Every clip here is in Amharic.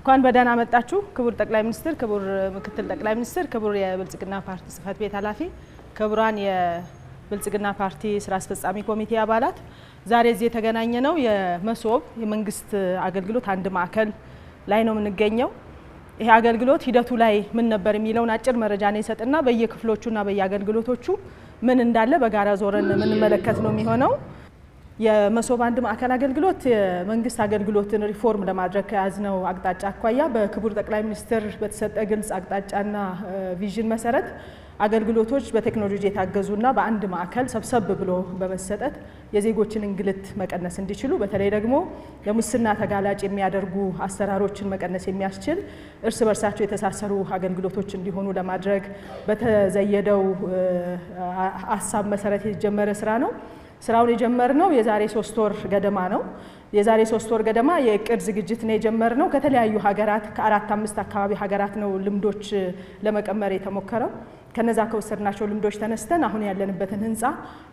እንኳን በደህና መጣችሁ ክቡር ጠቅላይ ሚኒስትር፣ ክቡር ምክትል ጠቅላይ ሚኒስትር፣ ክቡር የብልጽግና ፓርቲ ጽህፈት ቤት ኃላፊ፣ ክቡራን የብልጽግና ፓርቲ ስራ አስፈጻሚ ኮሚቴ አባላት፣ ዛሬ እዚህ የተገናኘነው የመሶብ የመንግስት አገልግሎት አንድ ማዕከል ላይ ነው የምንገኘው። ይሄ አገልግሎት ሂደቱ ላይ ምን ነበር የሚለውን አጭር መረጃ ነው ይሰጥና በየክፍሎቹና በየአገልግሎቶቹ ምን እንዳለ በጋራ ዞረን የምንመለከት ነው የሚሆነው። የመሶብ አንድ ማዕከል አገልግሎት የመንግስት አገልግሎትን ሪፎርም ለማድረግ ከያዝነው አቅጣጫ አኳያ በክቡር ጠቅላይ ሚኒስትር በተሰጠ ግልጽ አቅጣጫና ቪዥን መሰረት አገልግሎቶች በቴክኖሎጂ የታገዙና በአንድ ማዕከል ሰብሰብ ብሎ በመሰጠት የዜጎችን እንግልት መቀነስ እንዲችሉ በተለይ ደግሞ ለሙስና ተጋላጭ የሚያደርጉ አሰራሮችን መቀነስ የሚያስችል እርስ በርሳቸው የተሳሰሩ አገልግሎቶች እንዲሆኑ ለማድረግ በተዘየደው ሐሳብ መሰረት የተጀመረ ስራ ነው። ስራውን የጀመርነው የዛሬ 3 ወር ገደማ ነው። የዛሬ 3 ወር ገደማ የእቅድ ዝግጅት ነው የጀመርነው። ከተለያዩ ሀገራት ከ4-5 አካባቢ ሀገራት ነው ልምዶች ለመቀመር የተሞከረው። ከነዛ ከወሰድናቸው ልምዶች ተነስተን አሁን ያለንበትን ህንጻ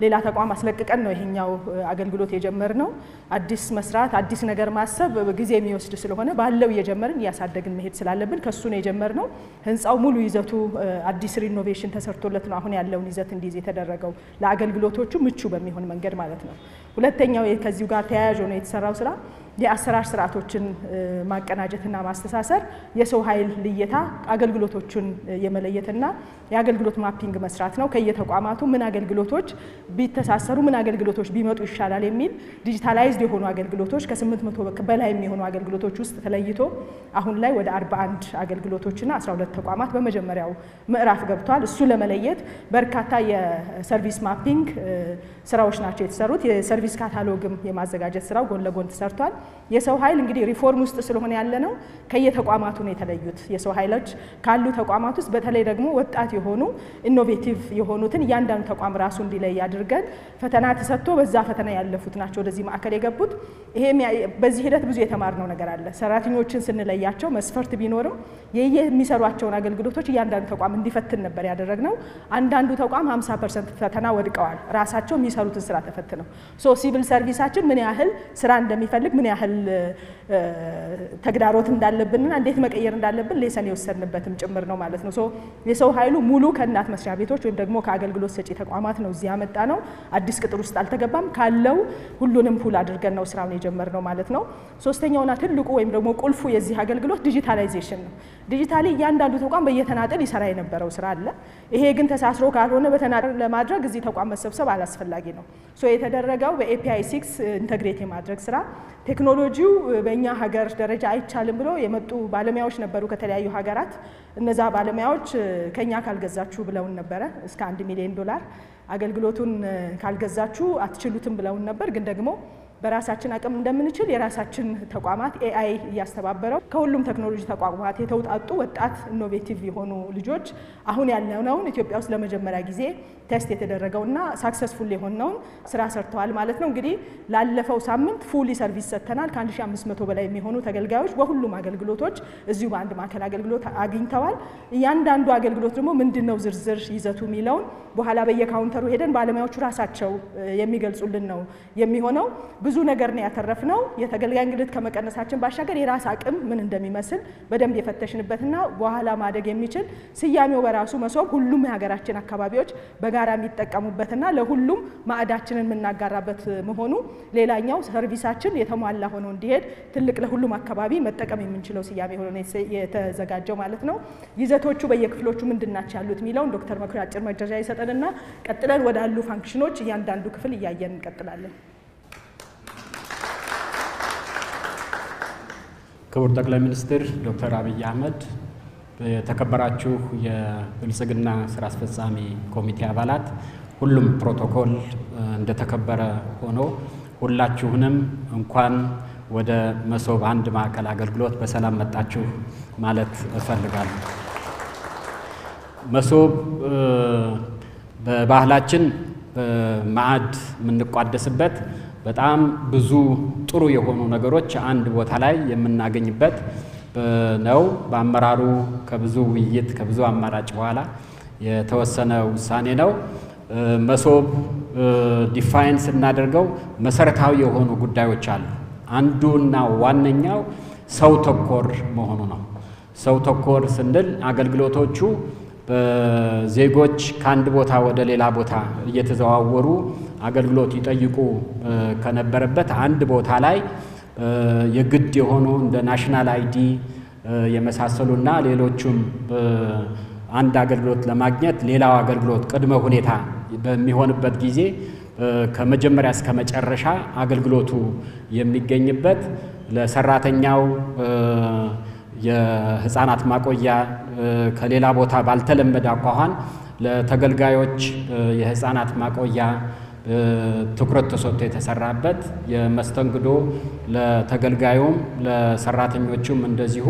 ሌላ ተቋም አስለቅቀን ነው ይሄኛው አገልግሎት የጀመርነው። አዲስ መስራት አዲስ ነገር ማሰብ ጊዜ የሚወስድ ስለሆነ ባለው እየጀመርን ያሳደግን መሄድ ስላለብን ከሱ ነው የጀመርነው። ህንጻው ሙሉ ይዘቱ አዲስ ሪኖቬሽን ተሰርቶለት ነው አሁን ያለውን ይዘት እንዲይዝ የተደረገው ለአገልግሎቶቹ ምቹ በሚሆን መንገድ ማለት ነው። ሁለተኛው ከዚሁ ጋር ተያያዥ ነው የተሰራው ስራ የአሰራር ስርዓቶችን ማቀናጀትና ማስተሳሰር፣ የሰው ኃይል ልየታ፣ አገልግሎቶችን የመለየትና የአገልግሎት ማፒንግ መስራት ነው። ከየተቋማቱ ምን አገልግሎቶች ቢተሳሰሩ ምን አገልግሎቶች ቢመጡ ይሻላል የሚል ዲጂታላይዝድ የሆኑ አገልግሎቶች ከ800 በላይ የሚሆኑ አገልግሎቶች ውስጥ ተለይቶ አሁን ላይ ወደ 41 አገልግሎቶችና 12 ተቋማት በመጀመሪያው ምዕራፍ ገብቷል። እሱ ለመለየት በርካታ የሰርቪስ ማፒንግ ስራዎች ናቸው የተሰሩት። የሰርቪስ ካታሎግም የማዘጋጀት ስራው ጎን ለጎን ተሰርቷል። የሰው ኃይል እንግዲህ ሪፎርም ውስጥ ስለሆነ ያለነው ከየተቋማቱ ነው የተለዩት። የሰው ኃይሎች ካሉ ተቋማት ውስጥ በተለይ ደግሞ ወጣት የሆኑ ኢኖቬቲቭ የሆኑትን እያንዳንዱ ተቋም ራሱ እንዲለይ አድርገን ፈተና ተሰጥቶ በዛ ፈተና ያለፉት ናቸው ወደዚህ ማዕከል የገቡት። ይሄ በዚህ ሂደት ብዙ የተማርነው ነገር አለ። ሰራተኞችን ስንለያቸው መስፈርት ቢኖርም የሚሰሯቸውን አገልግሎቶች እያንዳንዱ ተቋም እንዲፈትን ነበር ያደረግነው። አንዳንዱ ተቋም 50% ፈተና ወድቀዋል ራሳቸው የሚሰሩትን ስራ ተፈትነው። ሲቪል ሰርቪሳችን ምን ያህል ስራ እንደሚፈልግ ምን ያህል ተግዳሮት እንዳለብንና እንዴት መቀየር እንዳለብን ሌሰን የወሰድንበትም ጭምር ነው ማለት ነው። የሰው ኃይሉ ሙሉ ከእናት መስሪያ ቤቶች ወይም ደግሞ ከአገልግሎት ሰጪ ተቋማት ነው እዚህ ያመጣ ነው። አዲስ ቅጥር ውስጥ አልተገባም። ካለው ሁሉንም ፑል አድርገን ነው ስራውን የጀመርነው ማለት ነው። ሶስተኛውና ትልቁ ወይም ደግሞ ቁልፉ የዚህ አገልግሎት ዲጂታላይዜሽን ነው። ዲጂታሊ እያንዳንዱ ተቋም በየተናጠል ይሰራ የነበረው ስራ አለ። ይሄ ግን ተሳስሮ ካልሆነ በተናጠል ለማድረግ እዚህ ተቋም መሰብሰብ አላስፈላጊ ነው። የተደረገው በኤፒአይ 6 ኢንተግሬት የማድረግ ስራ ቴክኖሎጂው በእኛ ሀገር ደረጃ አይቻልም ብሎ የመጡ ባለሙያዎች ነበሩ ከተለያዩ ሀገራት። እነዛ ባለሙያዎች ከኛ ካልገዛችሁ ብለውን ነበረ። እስከ $1 ሚሊዮን አገልግሎቱን ካልገዛችሁ አትችሉትም ብለውን ነበር። ግን ደግሞ በራሳችን አቅም እንደምንችል የራሳችን ተቋማት ኤአይ እያስተባበረው ከሁሉም ቴክኖሎጂ ተቋማት የተውጣጡ ወጣት ኢኖቬቲቭ የሆኑ ልጆች አሁን ያለነውን ኢትዮጵያ ውስጥ ለመጀመሪያ ጊዜ ቴስት የተደረገውና ሳክሰስፉል የሆነውን ስራ ሰርተዋል ማለት ነው። እንግዲህ ላለፈው ሳምንት ፉሊ ሰርቪስ ሰጥተናል። ከ1500 በላይ የሚሆኑ ተገልጋዮች በሁሉም አገልግሎቶች እዚሁ በአንድ ማዕከል አገልግሎት አግኝተዋል። እያንዳንዱ አገልግሎት ደግሞ ምንድነው ዝርዝር ይዘቱ የሚለውን በኋላ በየካውንተሩ ሄደን ባለሙያዎቹ ራሳቸው የሚገልጹልን ነው የሚሆነው። ብዙ ነገር ነው ያተረፍነው። የተገልጋይ እንግልት ከመቀነሳችን ባሻገር የራስ አቅም ምን እንደሚመስል በደንብ የፈተሽንበትና በኋላ ማደግ የሚችል ስያሜው በራሱ መሶብ ሁሉም የሀገራችን አካባቢዎች በጋራ የሚጠቀሙበትና ለሁሉም ማዕዳችንን የምናጋራበት መሆኑ ሌላኛው ሰርቪሳችን የተሟላ ሆኖ እንዲሄድ ትልቅ ለሁሉም አካባቢ መጠቀም የምንችለው ስያሜ ሆኖ የተዘጋጀው ማለት ነው። ይዘቶቹ በየክፍሎቹ ምንድናቸው ያሉት የሚለውን ዶክተር መኩሪያ አጭር መረጃ ይሰጠንና ቀጥለን ወዳሉ ፋንክሽኖች እያንዳንዱ ክፍል እያየን እንቀጥላለን። ክቡር ጠቅላይ ሚኒስትር ዶክተር አብይ አህመድ፣ የተከበራችሁ የብልጽግና ስራ አስፈጻሚ ኮሚቴ አባላት፣ ሁሉም ፕሮቶኮል እንደተከበረ ሆኖ ሁላችሁንም እንኳን ወደ መሶብ አንድ ማዕከል አገልግሎት በሰላም መጣችሁ ማለት እፈልጋለሁ። መሶብ በባህላችን ማዕድ የምንቋደስበት በጣም ብዙ ጥሩ የሆኑ ነገሮች አንድ ቦታ ላይ የምናገኝበት ነው። በአመራሩ ከብዙ ውይይት ከብዙ አማራጭ በኋላ የተወሰነ ውሳኔ ነው። መሶብ ዲፋይን ስናደርገው መሰረታዊ የሆኑ ጉዳዮች አሉ። አንዱና ዋነኛው ሰው ተኮር መሆኑ ነው። ሰው ተኮር ስንል አገልግሎቶቹ ዜጎች ከአንድ ቦታ ወደ ሌላ ቦታ እየተዘዋወሩ አገልግሎት ይጠይቁ ከነበረበት አንድ ቦታ ላይ የግድ የሆኑ እንደ ናሽናል አይዲ የመሳሰሉና ሌሎችም አንድ አገልግሎት ለማግኘት ሌላው አገልግሎት ቅድመ ሁኔታ በሚሆንበት ጊዜ ከመጀመሪያ እስከ መጨረሻ አገልግሎቱ የሚገኝበት ለሰራተኛው የህፃናት ማቆያ ከሌላ ቦታ ባልተለመደ አኳኋን ለተገልጋዮች የህፃናት ማቆያ ትኩረት ተሰጥቶ የተሰራበት የመስተንግዶ ለተገልጋዩም ለሰራተኞቹም እንደዚሁ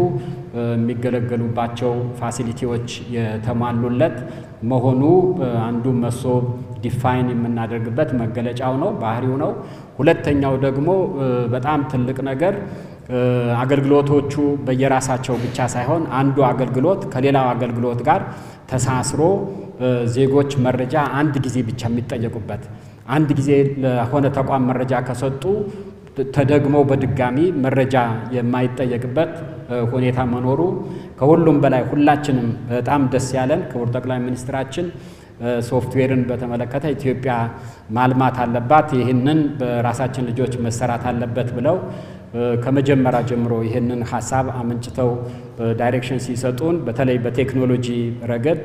የሚገለገሉባቸው ፋሲሊቲዎች የተሟሉለት መሆኑ አንዱ መሶብ ዲፋይን የምናደርግበት መገለጫው ነው፣ ባህሪው ነው። ሁለተኛው ደግሞ በጣም ትልቅ ነገር አገልግሎቶቹ በየራሳቸው ብቻ ሳይሆን አንዱ አገልግሎት ከሌላው አገልግሎት ጋር ተሳስሮ ዜጎች መረጃ አንድ ጊዜ ብቻ የሚጠየቁበት አንድ ጊዜ ለሆነ ተቋም መረጃ ከሰጡ ተደግሞ በድጋሚ መረጃ የማይጠየቅበት ሁኔታ መኖሩ ከሁሉም በላይ ሁላችንም በጣም ደስ ያለን ክቡር ጠቅላይ ሚኒስትራችን ሶፍትዌርን በተመለከተ ኢትዮጵያ ማልማት አለባት፣ ይህንን በራሳችን ልጆች መሰራት አለበት ብለው ከመጀመሪያ ጀምሮ ይህንን ሐሳብ አመንጭተው ዳይሬክሽን ሲሰጡን በተለይ በቴክኖሎጂ ረገድ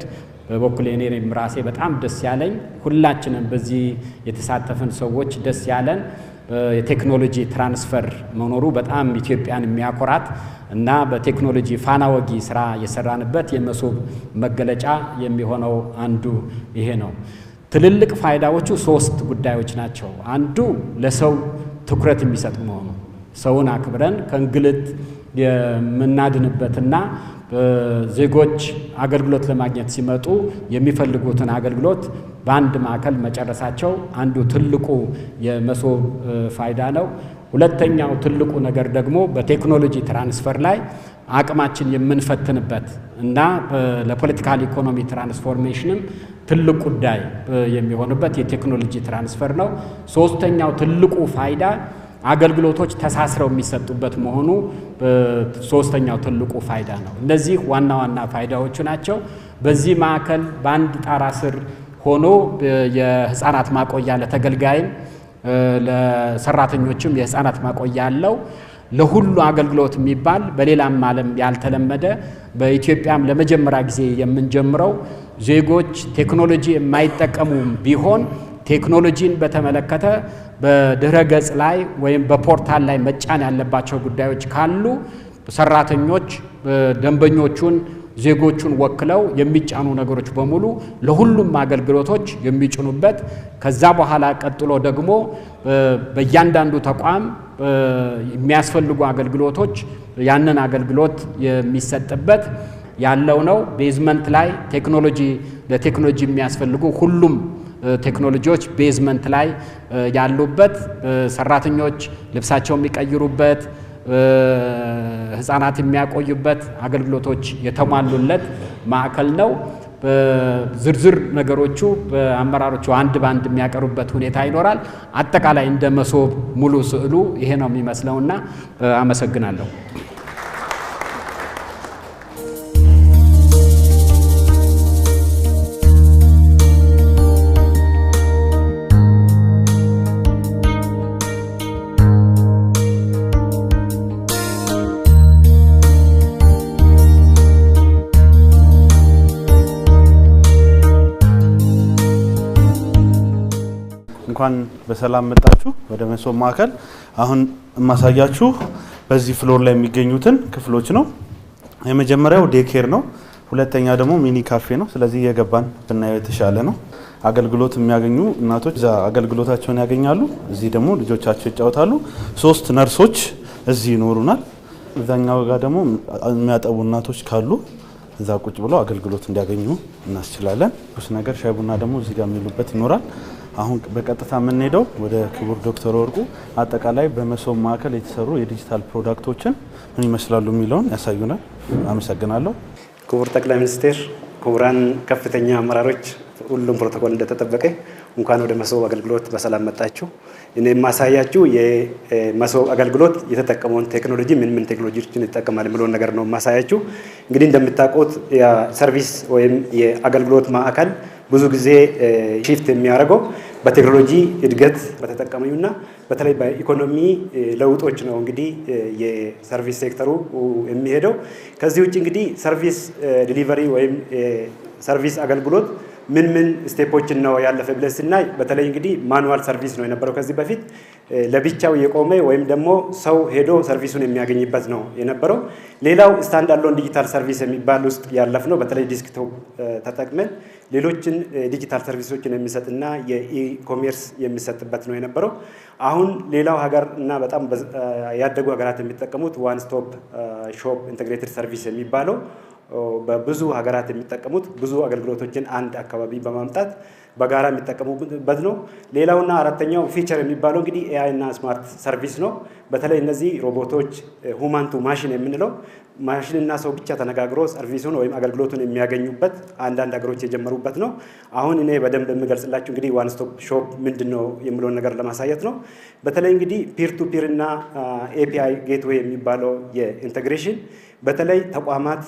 በበኩሌ እኔም ራሴ በጣም ደስ ያለኝ ሁላችንም በዚህ የተሳተፈን ሰዎች ደስ ያለን የቴክኖሎጂ ትራንስፈር መኖሩ በጣም ኢትዮጵያን የሚያኮራት እና በቴክኖሎጂ ፋና ወጊ ስራ የሰራንበት የመሶብ መገለጫ የሚሆነው አንዱ ይሄ ነው። ትልልቅ ፋይዳዎቹ ሶስት ጉዳዮች ናቸው። አንዱ ለሰው ትኩረት የሚሰጥ መሆኑ ሰውን አክብረን ከእንግልት የምናድንበትና ዜጎች አገልግሎት ለማግኘት ሲመጡ የሚፈልጉትን አገልግሎት በአንድ ማዕከል መጨረሳቸው አንዱ ትልቁ የመሶብ ፋይዳ ነው። ሁለተኛው ትልቁ ነገር ደግሞ በቴክኖሎጂ ትራንስፈር ላይ አቅማችን የምንፈትንበት እና ለፖለቲካል ኢኮኖሚ ትራንስፎርሜሽንም ትልቅ ጉዳይ የሚሆንበት የቴክኖሎጂ ትራንስፈር ነው። ሶስተኛው ትልቁ ፋይዳ አገልግሎቶች ተሳስረው የሚሰጡበት መሆኑ ሶስተኛው ትልቁ ፋይዳ ነው። እነዚህ ዋና ዋና ፋይዳዎቹ ናቸው። በዚህ ማዕከል በአንድ ጣራ ስር ሆኖ የህፃናት ማቆያ ለተገልጋይም ለሰራተኞችም የህፃናት ማቆያ ያለው ለሁሉ አገልግሎት የሚባል በሌላም ዓለም ያልተለመደ በኢትዮጵያም ለመጀመሪያ ጊዜ የምንጀምረው ዜጎች ቴክኖሎጂ የማይጠቀሙ ቢሆን ቴክኖሎጂን በተመለከተ በድህረ ገጽ ላይ ወይም በፖርታል ላይ መጫን ያለባቸው ጉዳዮች ካሉ ሰራተኞች ደንበኞቹን ዜጎቹን ወክለው የሚጫኑ ነገሮች በሙሉ ለሁሉም አገልግሎቶች የሚጭኑበት ከዛ በኋላ ቀጥሎ ደግሞ በእያንዳንዱ ተቋም የሚያስፈልጉ አገልግሎቶች ያንን አገልግሎት የሚሰጥበት ያለው ነው። ቤዝመንት ላይ ቴክኖሎጂ ለቴክኖሎጂ የሚያስፈልጉ ሁሉም ቴክኖሎጂዎች ቤዝመንት ላይ ያሉበት ሰራተኞች ልብሳቸው የሚቀይሩበት ህፃናት የሚያቆዩበት አገልግሎቶች የተሟሉለት ማዕከል ነው። ዝርዝር ነገሮቹ በአመራሮቹ አንድ ባንድ የሚያቀርቡበት ሁኔታ ይኖራል። አጠቃላይ እንደ መሶብ ሙሉ ስዕሉ ይሄ ነው የሚመስለውና አመሰግናለሁ። እንኳን በሰላም መጣችሁ ወደ መሶብ ማዕከል። አሁን ማሳያችሁ በዚህ ፍሎር ላይ የሚገኙትን ክፍሎች ነው። የመጀመሪያው ዴኬር ነው። ሁለተኛ ደግሞ ሚኒ ካፌ ነው። ስለዚህ የገባን ብናየው የተሻለ ነው። አገልግሎት የሚያገኙ እናቶች እዛ አገልግሎታቸውን ያገኛሉ። እዚህ ደግሞ ልጆቻቸው ይጫወታሉ። 3 ነርሶች እዚህ ይኖሩናል። እዛኛው ጋር ደግሞ የሚያጠቡ እናቶች ካሉ እዛ ቁጭ ብለው አገልግሎት እንዲያገኙ እናስችላለን። ብዙ ነገር ሻይ ቡና ደግሞ እዚህ ጋር የሚሉበት ይኖራል። አሁን በቀጥታ የምንሄደው ወደ ክቡር ዶክተር ወርቁ አጠቃላይ በመሶብ ማዕከል የተሰሩ የዲጂታል ፕሮዳክቶችን ምን ይመስላሉ የሚለውን ያሳዩናል። አመሰግናለሁ። ክቡር ጠቅላይ ሚኒስትር፣ ክቡራን ከፍተኛ አመራሮች፣ ሁሉም ፕሮቶኮል እንደተጠበቀ እንኳን ወደ መሶብ አገልግሎት በሰላም መጣችሁ። እኔ ማሳያችሁ የመሶብ አገልግሎት የተጠቀመውን ቴክኖሎጂ ምን ቴክኖሎጂዎችን ይጠቀማል የሚለውን ነገር ነው ማሳያችሁ። እንግዲህ እንደምታውቁት የሰርቪስ ወይም የአገልግሎት ማዕከል ብዙ ጊዜ ሺፍት የሚያደርገው በቴክኖሎጂ እድገት በተጠቀመውና በተለይ በኢኮኖሚ ለውጦች ነው እንግዲህ የሰርቪስ ሴክተሩ የሚሄደው። ከዚህ ውጭ እንግዲህ ሰርቪስ ዲሊቨሪ ወይም ሰርቪስ አገልግሎት ምን ስቴፖችን ነው ያለፈ ብለን ስናይ በተለይ እንግዲህ ማኑዋል ሰርቪስ ነው የነበረው ከዚህ በፊት ለብቻው የቆመ ወይም ደግሞ ሰው ሄዶ ሰርቪሱን የሚያገኝበት ነው የነበረው። ሌላው ስታንድ አሎን ዲጂታል ሰርቪስ የሚባል ውስጥ ያለፍነው በተለይ ዲስክቶፕ ተጠቅመን ሌሎችን ዲጂታል ሰርቪሶችን የሚሰጥና የኢኮሜርስ የሚሰጥበት ነው የነበረው። አሁን ሌላው ሀገር እና በጣም ያደጉ ሀገራት የሚጠቀሙት ዋን ስቶፕ ሾፕ ኢንተግሬትድ ሰርቪስ የሚባለው በብዙ ሀገራት የሚጠቀሙት ብዙ አገልግሎቶችን አንድ አካባቢ በማምጣት በጋራ የሚጠቀሙበት ነው። ሌላውና አራተኛው ፊቸር የሚባለው እንግዲህ ኤአይ እና ስማርት ሰርቪስ ነው። በተለይ እነዚህ ሮቦቶች ሁማን ቱ ማሽን የምንለው ማሽን እና ሰው ብቻ ተነጋግሮ ሰርቪሱን ወይም አገልግሎቱን የሚያገኙበት አንዳንድ ሀገሮች የጀመሩበት ነው። አሁን እኔ በደንብ የምገልጽላችሁ እንግዲህ ዋን ስቶፕ ሾፕ ምንድነው የሚለውን ነገር ለማሳየት ነው። በተለይ እንግዲህ ፒር ቱ ፒር እና ኤፒአይ ጌትዌይ የሚባለው የኢንቴግሬሽን በተለይ ተቋማት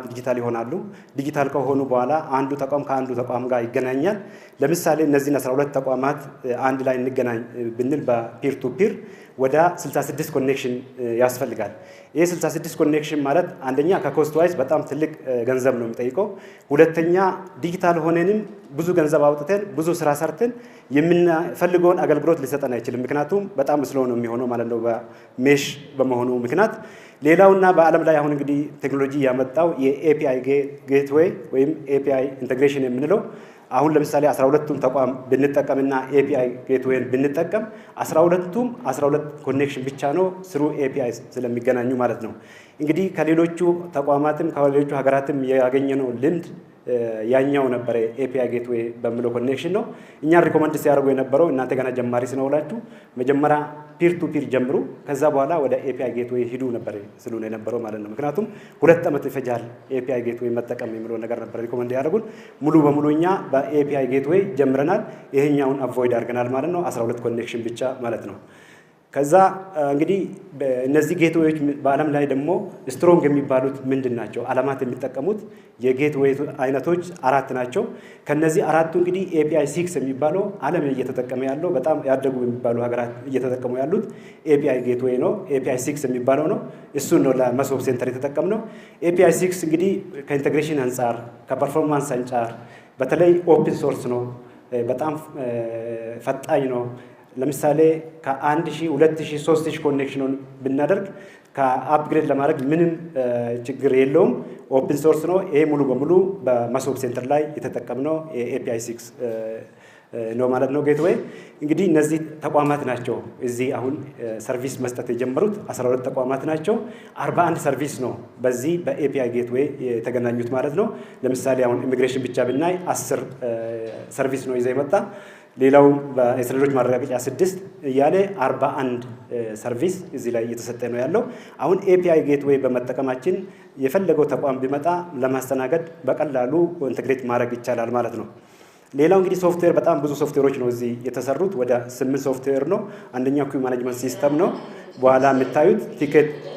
ዲጂታል ይሆናሉ። ዲጂታል ከሆኑ በኋላ አንዱ ተቋም ከአንዱ ተቋም ጋር ይገናኛል። ለምሳሌ እነዚህን 12 ተቋማት አንድ ላይ እንገናኝ ብንል በፒር ቱ ፒር ወደ 66 ኮኔክሽን ያስፈልጋል። ይህ 66 ኮኔክሽን ማለት አንደኛ ከኮስት ዋይዝ በጣም ትልቅ ገንዘብ ነው የሚጠይቀው። ሁለተኛ ዲጂታል ሆነንም ብዙ ገንዘብ አውጥተን ብዙ ስራ ሰርተን የምንፈልገውን አገልግሎት ሊሰጠን አይችልም። ምክንያቱም በጣም ስሎ ነው የሚሆነው ማለት ነው በሜሽ በመሆኑ ምክንያት። ሌላውና በዓለም ላይ አሁን እንግዲህ ቴክኖሎጂ ያመጣው የኤፒአይ ጌትዌይ ወይም ኤፒአይ ኢንቴግሬሽን የምንለው አሁን ለምሳሌ 12ቱም ተቋም ብንጠቀምና ኤፒአይ ጌትዌይን ብንጠቀም 12ቱም 12 ኮኔክሽን ብቻ ነው ስሩ ኤፒአይ ስለሚገናኙ ማለት ነው። እንግዲህ ከሌሎቹ ተቋማትም ከሌሎቹ ሀገራትም ያገኘነው ልምድ ያኛው ነበረ ኤፒአይ ጌትዌይ በሚለው ኮኔክሽን ነው። እኛን ሪኮመንድ ሲያደርጉ የነበረው እናንተ ገና ጀማሪ ስለሆናችሁ መጀመሪያ ፒር ቱ ፒር ጀምሩ፣ ከዛ በኋላ ወደ ኤፒአይ ጌትዌይ ሂዱ ነበር ስሉ ነው የነበረው ማለት ነው። ምክንያቱም 2 ዓመት ይፈጃል ኤፒአይ ጌትዌይ መጠቀም የሚለው ነገር ነበር ሪኮመንድ ያደርጉን። ሙሉ በሙሉ እኛ በኤፒአይ ጌትዌይ ጀምረናል። ይሄኛውን አቮይድ አድርገናል ማለት ነው። 12 ኮኔክሽን ብቻ ማለት ነው። ከዛ እንግዲህ እነዚህ ጌትዌዮች በዓለም ላይ ደግሞ ስትሮንግ የሚባሉት ምንድን ናቸው? ዓለማት የሚጠቀሙት የጌትዌይ አይነቶች 4 ናቸው። ከነዚህ 4ቱ እንግዲህ ኤፒአይ 6 የሚባለው ዓለም እየተጠቀመ ያለው በጣም ያደጉ የሚባሉ ሀገራት እየተጠቀሙ ያሉት ኤፒአይ ጌትዌይ ነው። ኤፒአይ 6 የሚባለው ነው። እሱን ነው ለመሶብ ሴንተር የተጠቀምነው። ኤፒአይ 6 እንግዲህ ከኢንቴግሬሽን አንጻር ከፐርፎርማንስ አንጻር በተለይ ኦፕን ሶርስ ነው፣ በጣም ፈጣኝ ነው። ለምሳሌ ከ1000 2000 3000 ኮኔክሽኑን ብናደርግ ከአፕግሬድ ለማድረግ ምንም ችግር የለውም። ኦፕን ሶርስ ነው። ይሄ ሙሉ በሙሉ በመሶብ ሴንተር ላይ የተጠቀምነው ኤፒአይ 6 ነው ማለት ነው። ጌትዌይ እንግዲህ እነዚህ ተቋማት ናቸው እዚህ አሁን ሰርቪስ መስጠት የጀመሩት 12 ተቋማት ናቸው። 41 ሰርቪስ ነው በዚህ በኤፒአይ ጌትዌይ የተገናኙት ማለት ነው። ለምሳሌ አሁን ኢሚግሬሽን ብቻ ብናይ 10 ሰርቪስ ነው ይዘው የመጣ። ሌላው በሰነዶች ማረጋገጫ 6 እያለ 41 ሰርቪስ እዚህ ላይ እየተሰጠ ነው ያለው። አሁን ኤፒአይ ጌትዌይ በመጠቀማችን የፈለገው ተቋም ቢመጣ ለማስተናገድ በቀላሉ ኢንተግሬት ማድረግ ይቻላል ማለት ነው። ሌላው እንግዲህ ሶፍትዌር በጣም ብዙ ሶፍትዌሮች ነው እዚህ የተሰሩት። ወደ 8 ሶፍትዌር ነው። አንደኛው ኪው ማኔጅመንት ሲስተም ነው። በኋላ የምታዩት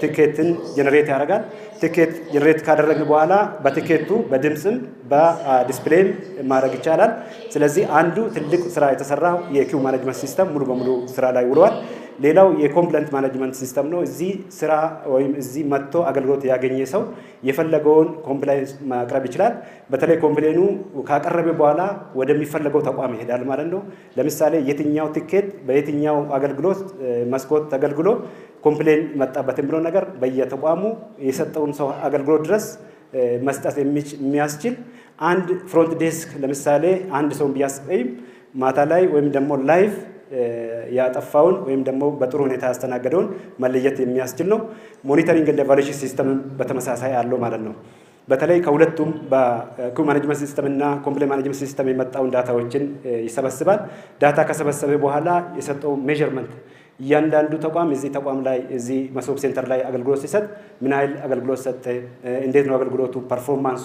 ቲኬትን ጀነሬት ያደርጋል። ቲኬት ጀነሬት ካደረግን በኋላ በቲኬቱ በድምፅም በዲስፕሌይም ማድረግ ይቻላል። ስለዚህ አንዱ ትልቅ ስራ የተሰራው የኪው ማኔጅመንት ሲስተም ሙሉ በሙሉ ስራ ላይ ውሏል። ሌላው የኮምፕሌንት ማኔጅመንት ሲስተም ነው። እዚህ ስራ ወይም እዚህ መጥቶ አገልግሎት ያገኘ ሰው የፈለገውን ኮምፕላይንስ ማቅረብ ይችላል። በተለይ ኮምፕሌኑ ካቀረበ በኋላ ወደሚፈለገው ተቋም ይሄዳል ማለት ነው። ለምሳሌ የትኛው ቲኬት በየትኛው አገልግሎት መስኮት ተገልግሎ ኮምፕሌን መጣበት የሚለው ነገር በየተቋሙ የሰጠውን ሰው አገልግሎት ድረስ መስጠት የሚያስችል አንድ ፍሮንት ዴስክ ለምሳሌ አንድ ሰው ቢያስቀይም ማታ ላይ ወይም ደግሞ ላይቭ ያጠፋውን ወይም ደግሞ በጥሩ ሁኔታ ያስተናገደውን መለየት የሚያስችል ነው። ሞኒተሪንግ እና ኢቫሉዌሽን ሲስተም በተመሳሳይ አለው ማለት ነው። በተለይ ከሁለቱም በኪው ማኔጅመንት ሲስተም እና ኮምፕሌን ማኔጅመንት ሲስተም የመጣውን ዳታዎችን ይሰበስባል። ዳታ ከሰበሰበ በኋላ የሰጠው ሜዠርመንት እያንዳንዱ ተቋም እዚህ ተቋም ላይ እዚህ መሶብ ሴንተር ላይ አገልግሎት ሲሰጥ ምን ያህል አገልግሎት ሰጠ፣ እንዴት ነው አገልግሎቱ ፐርፎርማንሱ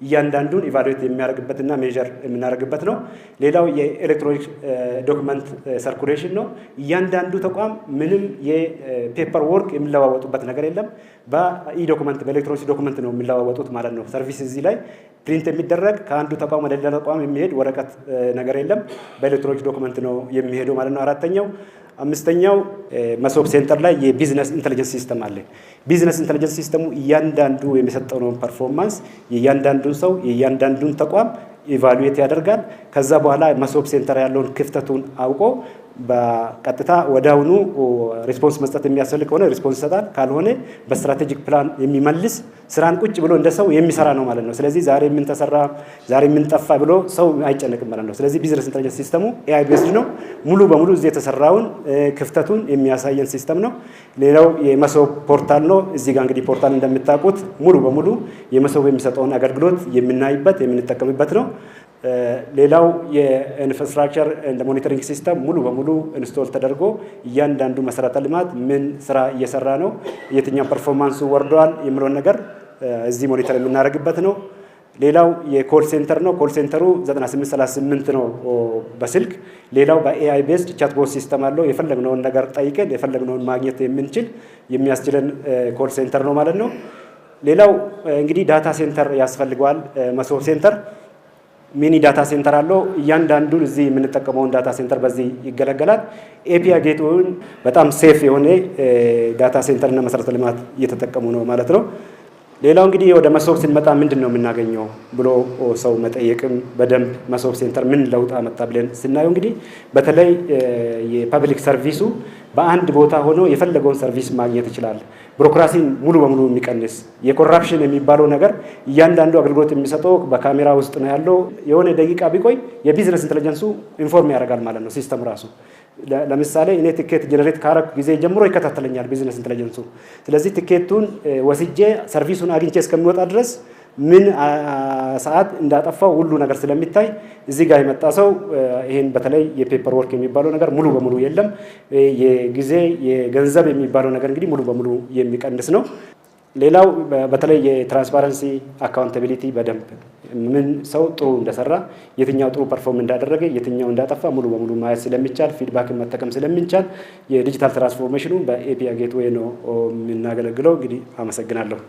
እያንዳንዱን ኢቫሉዌት የሚያደርግበትና ሜዠር የምናደርግበት ነው። ሌላው የኤሌክትሮኒክ ዶክመንት ሰርኩሌሽን ነው። እያንዳንዱ ተቋም ምንም የፔፐር ወርክ የሚለዋወጡበት ነገር የለም። በኢዶክመንት በኤሌክትሮኒክስ ዶክመንት ነው የሚለዋወጡት ማለት ነው። ሰርቪስ እዚህ ላይ ፕሪንት የሚደረግ ከአንዱ ተቋም ወደ ሌላ ተቋም የሚሄድ ወረቀት ነገር የለም። በኤሌክትሮኒክስ ዶክመንት ነው የሚሄደው ማለት ነው። አራተኛው አምስተኛው መሶብ ሴንተር ላይ የቢዝነስ ኢንተለጀንስ ሲስተም አለ። ቢዝነስ ኢንተለጀንስ ሲስተሙ እያንዳንዱ የሚሰጠውን ፐርፎርማንስ የእያንዳንዱን ሰው የእያንዳንዱን ተቋም ኢቫሉዌት ያደርጋል። ከዛ በኋላ መሶብ ሴንተር ያለውን ክፍተቱን አውቆ በቀጥታ ወዳውኑ ሪስፖንስ መስጠት የሚያስፈልግ ከሆነ ሪስፖንስ ይሰጣል። ካልሆነ በስትራቴጂክ ፕላን የሚመልስ ስራን ቁጭ ብሎ እንደ ሰው የሚሰራ ነው ማለት ነው። ስለዚህ ዛሬ ምን ተሰራ፣ ዛሬ ምን ጠፋ ብሎ ሰው አይጨነቅም ማለት ነው። ስለዚህ ቢዝነስ ኢንተለጀንስ ሲስተሙ ኤአይ ቤዝድ ነው። ሙሉ በሙሉ እዚህ የተሰራውን ክፍተቱን የሚያሳየን ሲስተም ነው። ሌላው የመሶብ ፖርታል ነው። እዚህ ጋር እንግዲህ ፖርታል እንደምታውቁት ሙሉ በሙሉ የመሶብ የሚሰጠውን አገልግሎት የምናይበት የምንጠቀምበት ነው። ሌላው የኢንፍራስትራክቸር እንደ ሞኒተሪንግ ሲስተም ሙሉ በሙሉ ኢንስቶል ተደርጎ እያንዳንዱ መሰረተ ልማት ምን ስራ እየሰራ ነው፣ የትኛው ፐርፎርማንሱ ወርዷል የሚለውን ነገር እዚህ ሞኒተር የምናደርግበት ነው። ሌላው የኮል ሴንተር ነው። ኮል ሴንተሩ 9838 ነው በስልክ። ሌላው በኤአይ ቤዝድ ቻትቦት ሲስተም አለው። የፈለግነውን ነገር ጠይቀን የፈለግነውን ማግኘት የምንችል የሚያስችለን ኮል ሴንተር ነው ማለት ነው። ሌላው እንግዲህ ዳታ ሴንተር ያስፈልገዋል መሶብ ሴንተር ሚኒ ዳታ ሴንተር አለው። እያንዳንዱ እዚህ የምንጠቀመውን ዳታ ሴንተር በዚህ ይገለገላል። ኤፒአይ ጌትዌውን በጣም ሴፍ የሆነ ዳታ ሴንተርና መሰረተ ልማት እየተጠቀሙ ነው ማለት ነው። ሌላው እንግዲህ ወደ መሶብ ስንመጣ ምንድን ነው የምናገኘው ብሎ ሰው መጠየቅም በደንብ መሶብ ሴንተር ምን ለውጥ አመጣ ብለን ስናየው እንግዲህ በተለይ የፐብሊክ ሰርቪሱ በአንድ ቦታ ሆኖ የፈለገውን ሰርቪስ ማግኘት ይችላል። ቢሮክራሲን ሙሉ በሙሉ የሚቀንስ የኮራፕሽን የሚባለው ነገር እያንዳንዱ አገልግሎት የሚሰጠው በካሜራ ውስጥ ነው ያለው። የሆነ ደቂቃ ቢቆይ የቢዝነስ ኢንተለጀንሱ ኢንፎርም ያደርጋል ማለት ነው ሲስተም ራሱ። ለምሳሌ እኔ ቲኬት ጀነሬት ካረኩ ጊዜ ጀምሮ ይከታተለኛል ቢዝነስ ኢንተለጀንሱ። ስለዚህ ቲኬቱን ወስጄ ሰርቪሱን አግኝቼ እስከሚወጣ ድረስ ምን ሰዓት እንዳጠፋው ሁሉ ነገር ስለሚታይ እዚህ ጋር የመጣ ሰው ይሄን በተለይ የፔፐር ወርክ የሚባለው ነገር ሙሉ በሙሉ የለም። የጊዜ የገንዘብ የሚባለው ነገር እንግዲህ ሙሉ በሙሉ የሚቀንስ ነው። ሌላው በተለይ የትራንስፓረንሲ አካውንታቢሊቲ በደንብ ምን ሰው ጥሩ እንደሰራ የትኛው ጥሩ ፐርፎርም እንዳደረገ የትኛው እንዳጠፋ ሙሉ በሙሉ ማየት ስለሚቻል ፊድባክን መጠቀም ስለሚቻል የዲጂታል ትራንስፎርሜሽኑ በኤፒአይ ጌትዌይ ነው የምናገለግለው። እንግዲህ አመሰግናለሁ።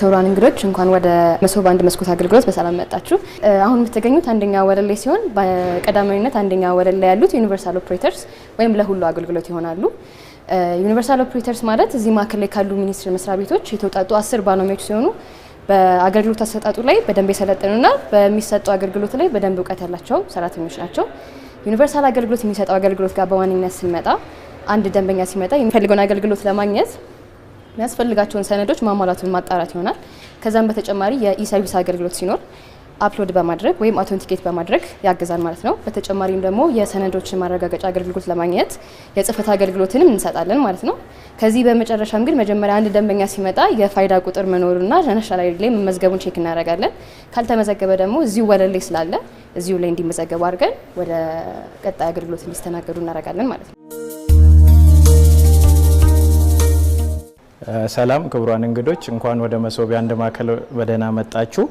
ክቡራን እንግዶች እንኳን ወደ መሶብ አንድ መስኮት አገልግሎት በሰላም መጣችሁ። አሁን የምትገኙት አንደኛ ወለል ላይ ሲሆን በቀዳማዊነት አንደኛ ወለል ላይ ያሉት ዩኒቨርሳል ኦፕሬተርስ ወይም ለሁሉ አገልግሎት ይሆናሉ። ዩኒቨርሳል ኦፕሬተርስ ማለት እዚህ ማዕከል ላይ ካሉ ሚኒስቴር መስሪያ ቤቶች የተውጣጡ 10 ባለሙያዎች ሲሆኑ በአገልግሎት አሰጣጡ ላይ በደንብ የሰለጠኑና በሚሰጠው አገልግሎት ላይ በደንብ እውቀት ያላቸው ሰራተኞች ናቸው። ዩኒቨርሳል አገልግሎት የሚሰጠው አገልግሎት ጋር በዋነኝነት ስንመጣ አንድ ደንበኛ ሲመጣ የሚፈልገውን አገልግሎት ለማግኘት የሚያስፈልጋቸውን ሰነዶች ማሟላቱን ማጣራት ይሆናል። ከዛም በተጨማሪ የኢሰርቪስ አገልግሎት ሲኖር አፕሎድ በማድረግ ወይም አውተንቲኬት በማድረግ ያግዛል ማለት ነው። በተጨማሪም ደግሞ የሰነዶችን ማረጋገጫ አገልግሎት ለማግኘት የጽህፈት አገልግሎትንም እንሰጣለን ማለት ነው። ከዚህ በመጨረሻም ግን መጀመሪያ አንድ ደንበኛ ሲመጣ የፋይዳ ቁጥር መኖሩና ናሽናል አይዲ ላይ መመዝገቡን ቼክ እናደርጋለን። ካልተመዘገበ ደግሞ እዚሁ ወለል ላይ ስላለ እዚሁ ላይ እንዲመዘገቡ አድርገን ወደ ቀጣይ አገልግሎት እንዲስተናገዱ እናደርጋለን ማለት ነው። ሰላም ክቡራን እንግዶች እንኳን ወደ መሶብ አንድ ማዕከል በደህና መጣችሁ።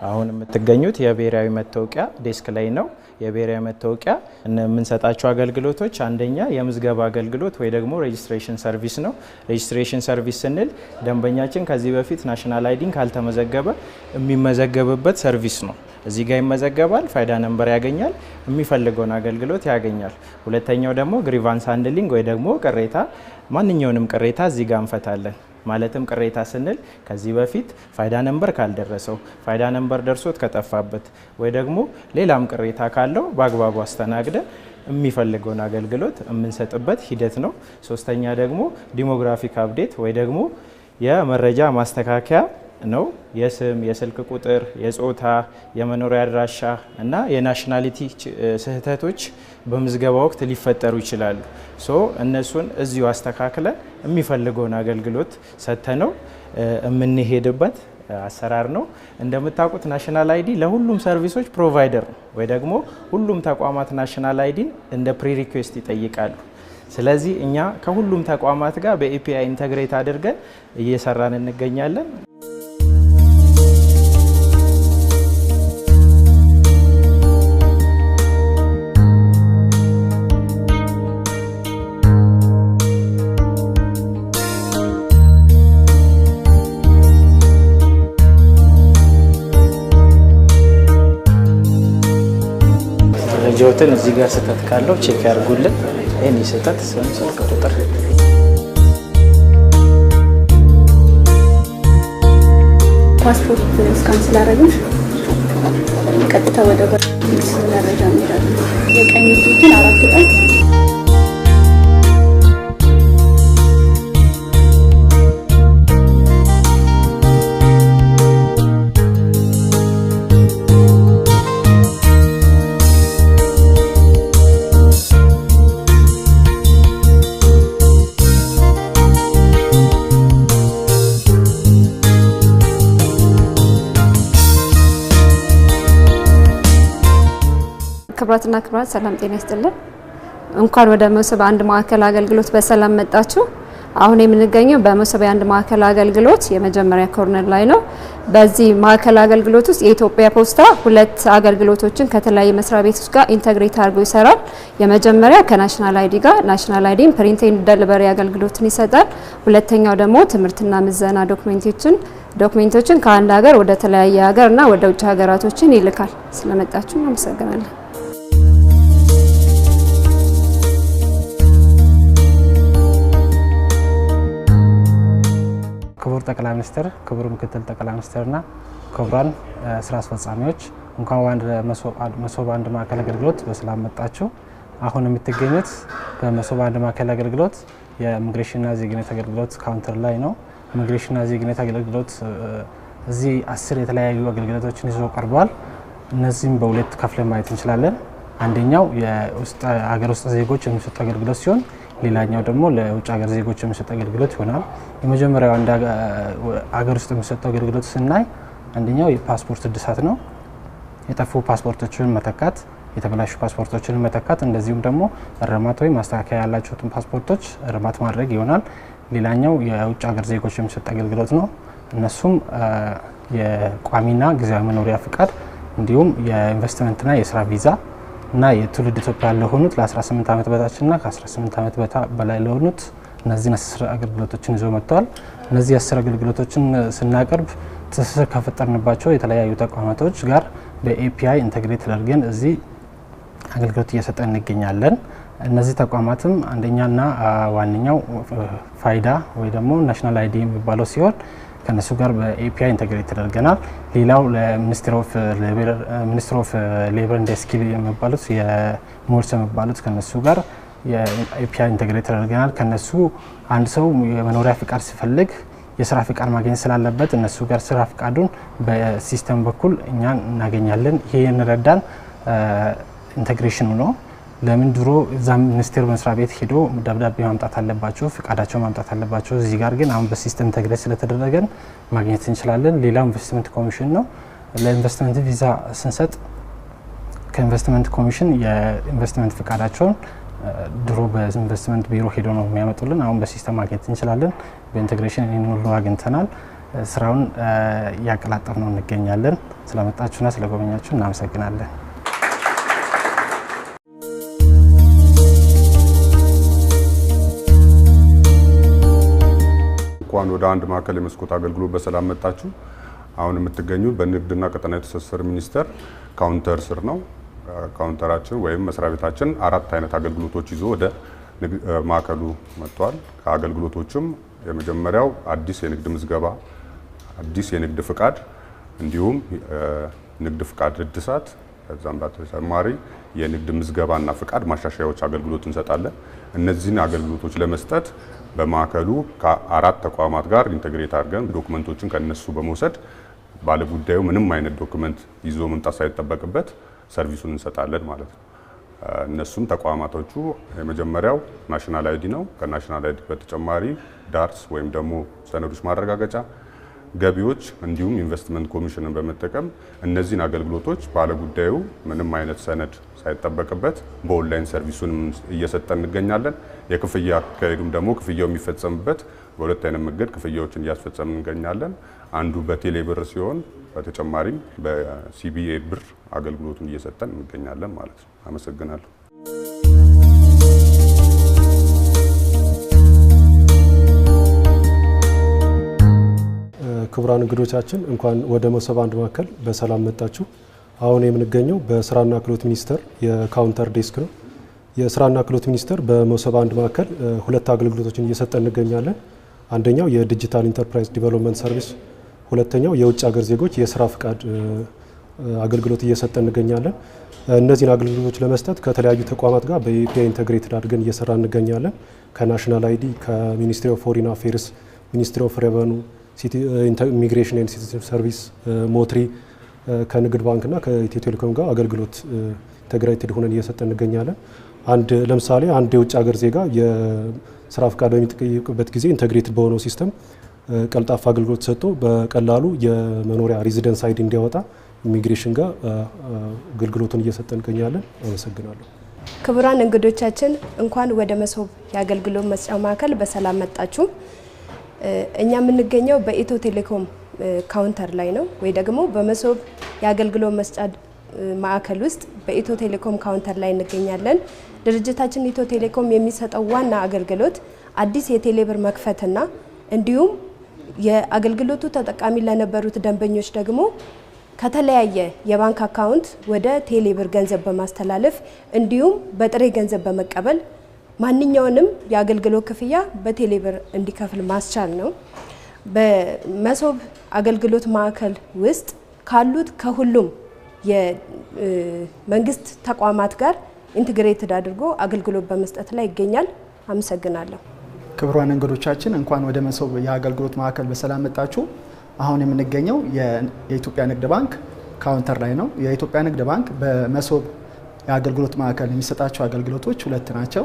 አሁን የምትገኙት የብሔራዊ መታወቂያ ዴስክ ላይ ነው። የብሔራዊ መታወቂያ የምንሰጣቸው አገልግሎቶች አንደኛ የምዝገባ አገልግሎት ወይ ደግሞ ሬጂስትሬሽን ሰርቪስ ነው። ሬጂስትሬሽን ሰርቪስ ስንል ደንበኛችን ከዚህ በፊት ናሽናል አይዲን ካልተመዘገበ የሚመዘገብበት ሰርቪስ ነው። እዚህ ጋር ይመዘገባል፣ ፋይዳ ነምበር ያገኛል፣ የሚፈልገውን አገልግሎት ያገኛል። ሁለተኛው ደግሞ ግሪቫንስ ሃንድሊንግ ወይ ደግሞ ቅሬታ፣ ማንኛውንም ቅሬታ እዚህ ጋር እንፈታለን። ማለትም ቅሬታ ስንል ከዚህ በፊት ፋይዳ ነምበር ካልደረሰው፣ ፋይዳ ነምበር ደርሶት ከጠፋበት ወይ ደግሞ ሌላም ቅሬታ ካለው በአግባቡ አስተናግደን የሚፈልገውን አገልግሎት የምንሰጥበት ሂደት ነው። ሶስተኛ ደግሞ ዲሞግራፊክ አፕዴት ወይ ደግሞ የመረጃ ማስተካከያ ነው። የስም፣ የስልክ ቁጥር፣ የጾታ፣ የመኖሪያ አድራሻ እና የናሽናሊቲ ስህተቶች በምዝገባ ወቅት ሊፈጠሩ ይችላሉ። እነሱን እዚሁ አስተካክለ የሚፈልገውን አገልግሎት ሰጥተነው የምንሄድበት አሰራር ነው። እንደምታውቁት ናሽናል አይዲ ለሁሉም ሰርቪሶች ፕሮቫይደር ነው ወይ ደግሞ ሁሉም ተቋማት ናሽናል አይዲን እንደ ፕሪሪኩዌስት ይጠይቃሉ። ስለዚህ እኛ ከሁሉም ተቋማት ጋር በኤፒአይ ኢንተግሬት አድርገን እየሰራን እንገኛለን። መረጃዎትን እዚህ ጋር ስህተት ካለው ቼክ ያድርጉልን። ይህን ስህተት ስም፣ ስልክ ቁጥር ፓስፖርት ስካን ስላደረግን ቀጥታ ወደ ባንክ መረጃ እንሄዳለን። የቀኝ እጆችን 4 ቀን ክብራትና ክብራት ሰላም ጤና ይስጥልን። እንኳን ወደ መሶብ አንድ ማዕከል አገልግሎት በሰላም መጣችሁ። አሁን የምንገኘው በመሶብ አንድ ማዕከል አገልግሎት የመጀመሪያ ኮርነር ላይ ነው። በዚህ ማዕከል አገልግሎት ውስጥ የኢትዮጵያ ፖስታ 2 አገልግሎቶችን ከተለያዩ መስሪያ ቤቶች ጋር ኢንተግሬት አድርጎ ይሰራል። የመጀመሪያው ከናሽናል አይዲ ጋር ናሽናል አይዲን ፕሪንት ኤንድ ዴሊቨሪ አገልግሎትን ይሰጣል። ሁለተኛው ደግሞ ትምህርትና ምዘና ዶክሜንቶችን ከአንድ ሀገር ወደ ተለያየ ሀገርና ወደ ውጭ ሀገራቶችን ይልካል። ስለመጣችሁ አመሰግናለሁ። ክቡር ጠቅላይ ሚኒስትር፣ ክቡር ምክትል ጠቅላይ ሚኒስትርና ክቡራን ስራ አስፈጻሚዎች እንኳን ወደ መሶብ አንድ ማዕከል አገልግሎት በሰላም መጣችሁ። አሁን የምትገኙት በመሶብ አንድ ማዕከል አገልግሎት የኢሚግሬሽንና ዜግነት አገልግሎት ካውንተር ላይ ነው። ኢሚግሬሽንና ዜግነት አገልግሎት እዚህ 10 የተለያዩ አገልግሎቶችን ይዞ ቀርቧል። እነዚህም በሁለት ከፍለን ማየት እንችላለን። አንደኛው የሀገር ውስጥ ዜጎች የሚሰጡ አገልግሎት ሲሆን ሌላኛው ደግሞ ለውጭ ሀገር ዜጎች የሚሰጥ አገልግሎት ይሆናል። የመጀመሪያው አንድ ሀገር ውስጥ የሚሰጥ አገልግሎት ስናይ አንደኛው የፓስፖርት እድሳት ነው። የጠፉ ፓስፖርቶችን መተካት፣ የተበላሹ ፓስፖርቶችን መተካት፣ እንደዚሁም ደግሞ እርማት ወይም ማስተካከያ ያላቸውን ፓስፖርቶች እርማት ማድረግ ይሆናል። ሌላኛው የውጭ ሀገር ዜጎች የሚሰጥ አገልግሎት ነው። እነሱም የቋሚና ጊዜያዊ መኖሪያ ፍቃድ እንዲሁም የኢንቨስትመንትና የስራ ቪዛ እና የትውልድ ኢትዮጵያ ለሆኑት ለ18 ዓመት በታችና ከ18 ዓመት በላይ ለሆኑት እነዚህን 10 አገልግሎቶችን ይዞ መጥተዋል። እነዚህ 10 አገልግሎቶችን ስናቀርብ ትስስር ከፈጠርንባቸው የተለያዩ ተቋማቶች ጋር በኤፒአይ ኢንተግሬት አድርገን እዚህ አገልግሎት እየሰጠን እንገኛለን። እነዚህ ተቋማትም አንደኛና ዋነኛው ፋይዳ ወይ ደግሞ ናሽናል አይዲ የሚባለው ሲሆን ከነሱ ጋር በኤፒአይ ኢንተግሬት ተደርገናል። ሌላው ለሚኒስትሪ ኦፍ ሌበር ኤንድ ስኪል የሚባሉት የሞርስ የሚባሉት ከነሱ ጋር የኤፒአይ ኢንተግሬት ተደርገናል። ከነሱ አንድ ሰው የመኖሪያ ፍቃድ ሲፈልግ የስራ ፍቃድ ማግኘት ስላለበት እነሱ ጋር ስራ ፍቃዱን በሲስተም በኩል እኛ እናገኛለን። ይሄ የንረዳን ኢንተግሬሽኑ ነው። ለምን ድሮ እዛ ሚኒስቴር መስሪያ ቤት ሄዶ ደብዳቤ ማምጣት አለባቸው፣ ፍቃዳቸው ማምጣት አለባቸው። እዚህ ጋር ግን አሁን በሲስተም ኢንተግሬት ስለተደረገን ማግኘት እንችላለን። ሌላው ኢንቨስትመንት ኮሚሽን ነው። ለኢንቨስትመንት ቪዛ ስንሰጥ ከኢንቨስትመንት ኮሚሽን የኢንቨስትመንት ፍቃዳቸውን ድሮ በኢንቨስትመንት ቢሮ ሄዶ ነው የሚያመጡልን። አሁን በሲስተም ማግኘት እንችላለን። በኢንተግሬሽን ይህን ሁሉ አግኝተናል። ስራውን እያቀላጠፍ ነው እንገኛለን። ስለመጣችሁና ስለጎበኛችሁ እናመሰግናለን። እንኳን ወደ አንድ ማዕከል የመስኮት አገልግሎት በሰላም መጣችሁ። አሁን የምትገኙት በንግድና ቀጠናዊ ትስስር ሚኒስቴር ካውንተር ስር ነው። ካውንተራችን ወይም መስሪያ ቤታችን 4 አይነት አገልግሎቶች ይዞ ወደ ማዕከሉ መጥቷል። ከአገልግሎቶችም የመጀመሪያው አዲስ የንግድ ምዝገባ፣ አዲስ የንግድ ፍቃድ እንዲሁም ንግድ ፍቃድ እድሳት፣ ከዛም በተጨማሪ የንግድ ምዝገባና ፍቃድ ማሻሻያዎች አገልግሎት እንሰጣለን። እነዚህን አገልግሎቶች ለመስጠት በማዕከሉ ከ4 ተቋማት ጋር ኢንተግሬት አድርገን ዶክመንቶችን ከነሱ በመውሰድ ባለጉዳዩ ምንም አይነት ዶክመንት ይዞ መምጣት ሳይጠበቅበት ሰርቪሱን እንሰጣለን ማለት ነው። እነሱም ተቋማቶቹ የመጀመሪያው ናሽናል አይዲ ነው። ከናሽናል አይዲ በተጨማሪ ዳርስ ወይም ደግሞ ሰነዶች ማረጋገጫ፣ ገቢዎች እንዲሁም ኢንቨስትመንት ኮሚሽንን በመጠቀም እነዚህን አገልግሎቶች ባለጉዳዩ ምንም አይነት ሰነድ ሳይጠበቅበት በኦንላይን ሰርቪሱን እየሰጠን እንገኛለን። የክፍያ አካሄዱም ደግሞ ክፍያው የሚፈጸምበት በሁለት አይነት መንገድ ክፍያዎችን እያስፈጸምን እንገኛለን። አንዱ በቴሌ ብር ሲሆን በተጨማሪም በሲቢኤ ብር አገልግሎቱን እየሰጠን እንገኛለን ማለት ነው። አመሰግናለሁ። ክቡራን እንግዶቻችን እንኳን ወደ መሶብ አንድ ማዕከል በሰላም መጣችሁ። አሁን የምንገኘው በስራና ክህሎት ሚኒስቴር የካውንተር ዴስክ ነው። የስራና ክህሎት ሚኒስቴር በመሶብ አንድ ማዕከል 2 አገልግሎቶችን እየሰጠን እንገኛለን። አንደኛው የዲጂታል ኢንተርፕራይዝ ዲቨሎፕመንት ሰርቪስ፣ ሁለተኛው የውጭ ሀገር ዜጎች የስራ ፍቃድ አገልግሎት እየሰጠን እንገኛለን። እነዚህን አገልግሎቶች ለመስጠት ከተለያዩ ተቋማት ጋር በኢፒአይ ኢንተግሬትድ አድርገን እየሰራ እንገኛለን። ከናሽናል አይዲ፣ ከሚኒስትሪ ኦፍ ፎሪን አፌርስ፣ ሚኒስትሪ ኦፍ ሬቨኑ፣ ኢሚግሬሽን ኤንድ ሲቲዝን ሰርቪስ፣ ሞትሪ፣ ከንግድ ባንክና ከኢትዮ ቴሌኮም ጋር አገልግሎት ኢንተግሬትድ ሆነን እየሰጠን እንገኛለን። ለምሳሌ አንድ የውጭ ሀገር ዜጋ የስራ ፍቃድ በሚጠይቅበት ጊዜ ኢንተግሬትድ በሆነው ሲስተም ቀልጣፋ አገልግሎት ሰጥቶ በቀላሉ የመኖሪያ ሬዚደንስ አይዲ እንዲያወጣ ኢሚግሬሽን ጋር አገልግሎቱን እየሰጠን እንገኛለን። አመሰግናለሁ። ክቡራን እንግዶቻችን እንኳን ወደ መሶብ የአገልግሎት መስጫ ማዕከል በሰላም መጣችሁ። እኛ የምንገኘው በኢትዮ ቴሌኮም ካውንተር ላይ ነው፣ ወይ ደግሞ በመሶብ የአገልግሎት መስጫ ማዕከል ውስጥ በኢትዮ ቴሌኮም ካውንተር ላይ እንገኛለን። ድርጅታችን ኢትዮ ቴሌኮም የሚሰጠው ዋና አገልግሎት አዲስ የቴሌብር መክፈትና እንዲሁም የአገልግሎቱ ተጠቃሚ ለነበሩት ደንበኞች ደግሞ ከተለያየ የባንክ አካውንት ወደ ቴሌብር ገንዘብ በማስተላለፍ እንዲሁም በጥሬ ገንዘብ በመቀበል ማንኛውንም የአገልግሎት ክፍያ በቴሌብር እንዲከፍል ማስቻል ነው። በመሶብ አገልግሎት ማዕከል ውስጥ ካሉት ከሁሉም የመንግስት ተቋማት ጋር ኢንተግሬትድ አድርጎ አገልግሎት በመስጠት ላይ ይገኛል። አመሰግናለሁ። ክቡራን እንግዶቻችን እንኳን ወደ መሶብ የአገልግሎት ማዕከል በሰላም መጣችሁ። አሁን የምንገኘው የኢትዮጵያ ንግድ ባንክ ካውንተር ላይ ነው። የኢትዮጵያ ንግድ ባንክ በመሶብ የአገልግሎት ማዕከል የሚሰጣቸው አገልግሎቶች 2 ናቸው።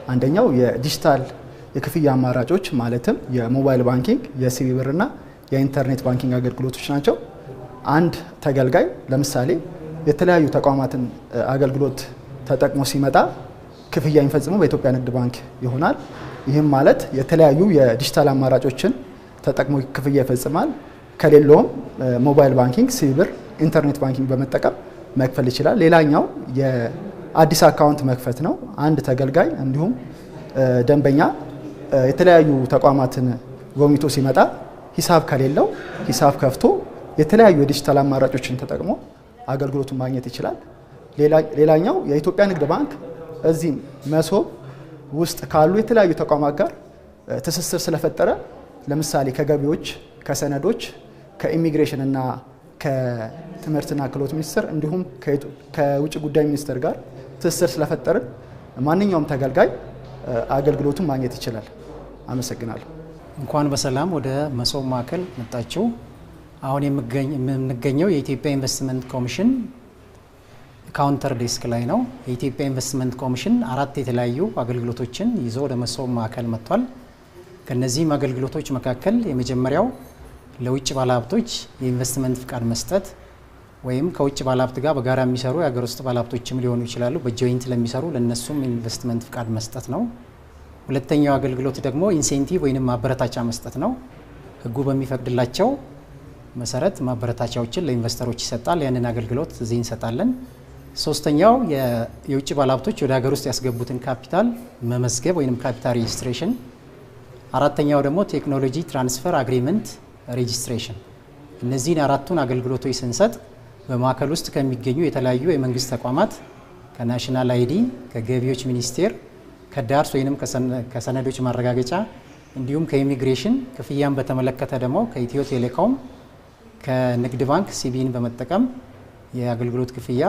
አንደኛው የዲጂታል የክፍያ አማራጮች ማለትም የሞባይል ባንኪንግ፣ የሲቢ ብርና የኢንተርኔት ባንኪንግ አገልግሎቶች ናቸው። አንድ ተገልጋይ ለምሳሌ የተለያዩ ተቋማትን አገልግሎት ተጠቅሞ ሲመጣ ክፍያ የሚፈጽመው በኢትዮጵያ ንግድ ባንክ ይሆናል። ይህም ማለት የተለያዩ የዲጂታል አማራጮችን ተጠቅሞ ክፍያ ይፈጽማል። ከሌለውም ሞባይል ባንኪንግ፣ ሲቢ ብር፣ ኢንተርኔት ባንኪንግ በመጠቀም መክፈል ይችላል። ሌላኛው የአዲስ አካውንት መክፈት ነው። አንድ ተገልጋይ እንዲሁም ደንበኛ የተለያዩ ተቋማትን ጎብኝቶ ሲመጣ ሂሳብ ከሌለው ሂሳብ ከፍቶ የተለያዩ የዲጂታል አማራጮችን ተጠቅሞ አገልግሎቱን ማግኘት ይችላል። ሌላኛው የኢትዮጵያ ንግድ ባንክ እዚህ መሶብ ውስጥ ካሉ የተለያዩ ተቋማት ጋር ትስስር ስለፈጠረ ለምሳሌ ከገቢዎች፣ ከሰነዶች፣ ከኢሚግሬሽን እና ከትምህርትና ክህሎት ሚኒስቴር እንዲሁም ከውጭ ጉዳይ ሚኒስቴር ጋር ትስስር ስለፈጠርን ማንኛውም ተገልጋይ አገልግሎቱን ማግኘት ይችላል። አመሰግናለሁ። እንኳን በሰላም ወደ መሶብ ማዕከል መጣችሁ። አሁን የምንገኘው የኢትዮጵያ ኢንቨስትመንት ኮሚሽን ካውንተር ዴስክ ላይ ነው። የኢትዮጵያ ኢንቨስትመንት ኮሚሽን 4 የተለያዩ አገልግሎቶችን ይዞ ወደ መሶብ ማዕከል መጥቷል። ከነዚህም አገልግሎቶች መካከል የመጀመሪያው ለውጭ ባለሀብቶች የኢንቨስትመንት ፍቃድ መስጠት ወይም ከውጭ ባለሀብት ጋር በጋራ የሚሰሩ የሀገር ውስጥ ባለሀብቶችም ሊሆኑ ይችላሉ። በጆይንት ለሚሰሩ ለነሱም ኢንቨስትመንት ፍቃድ መስጠት ነው። ሁለተኛው አገልግሎት ደግሞ ኢንሴንቲቭ ወይም ማበረታቻ መስጠት ነው። ሕጉ በሚፈቅድላቸው መሰረት ማበረታቻዎችን ለኢንቨስተሮች ይሰጣል። ያንን አገልግሎት እዚህ እንሰጣለን። ሶስተኛው የውጭ ባለሀብቶች ወደ ሀገር ውስጥ ያስገቡትን ካፒታል መመዝገብ ወይም ካፒታል ሬጅስትሬሽን። አራተኛው ደግሞ ቴክኖሎጂ ትራንስፈር አግሪመንት ሬጅስትሬሽን። እነዚህን 4ቱን አገልግሎቶች ስንሰጥ በማዕከል ውስጥ ከሚገኙ የተለያዩ የመንግስት ተቋማት ከናሽናል አይዲ፣ ከገቢዎች ሚኒስቴር፣ ከዳርስ ወይም ከሰነዶች ማረጋገጫ እንዲሁም ከኢሚግሬሽን፣ ክፍያን በተመለከተ ደግሞ ከኢትዮ ቴሌኮም፣ ከንግድ ባንክ ሲቢን በመጠቀም የአገልግሎት ክፍያ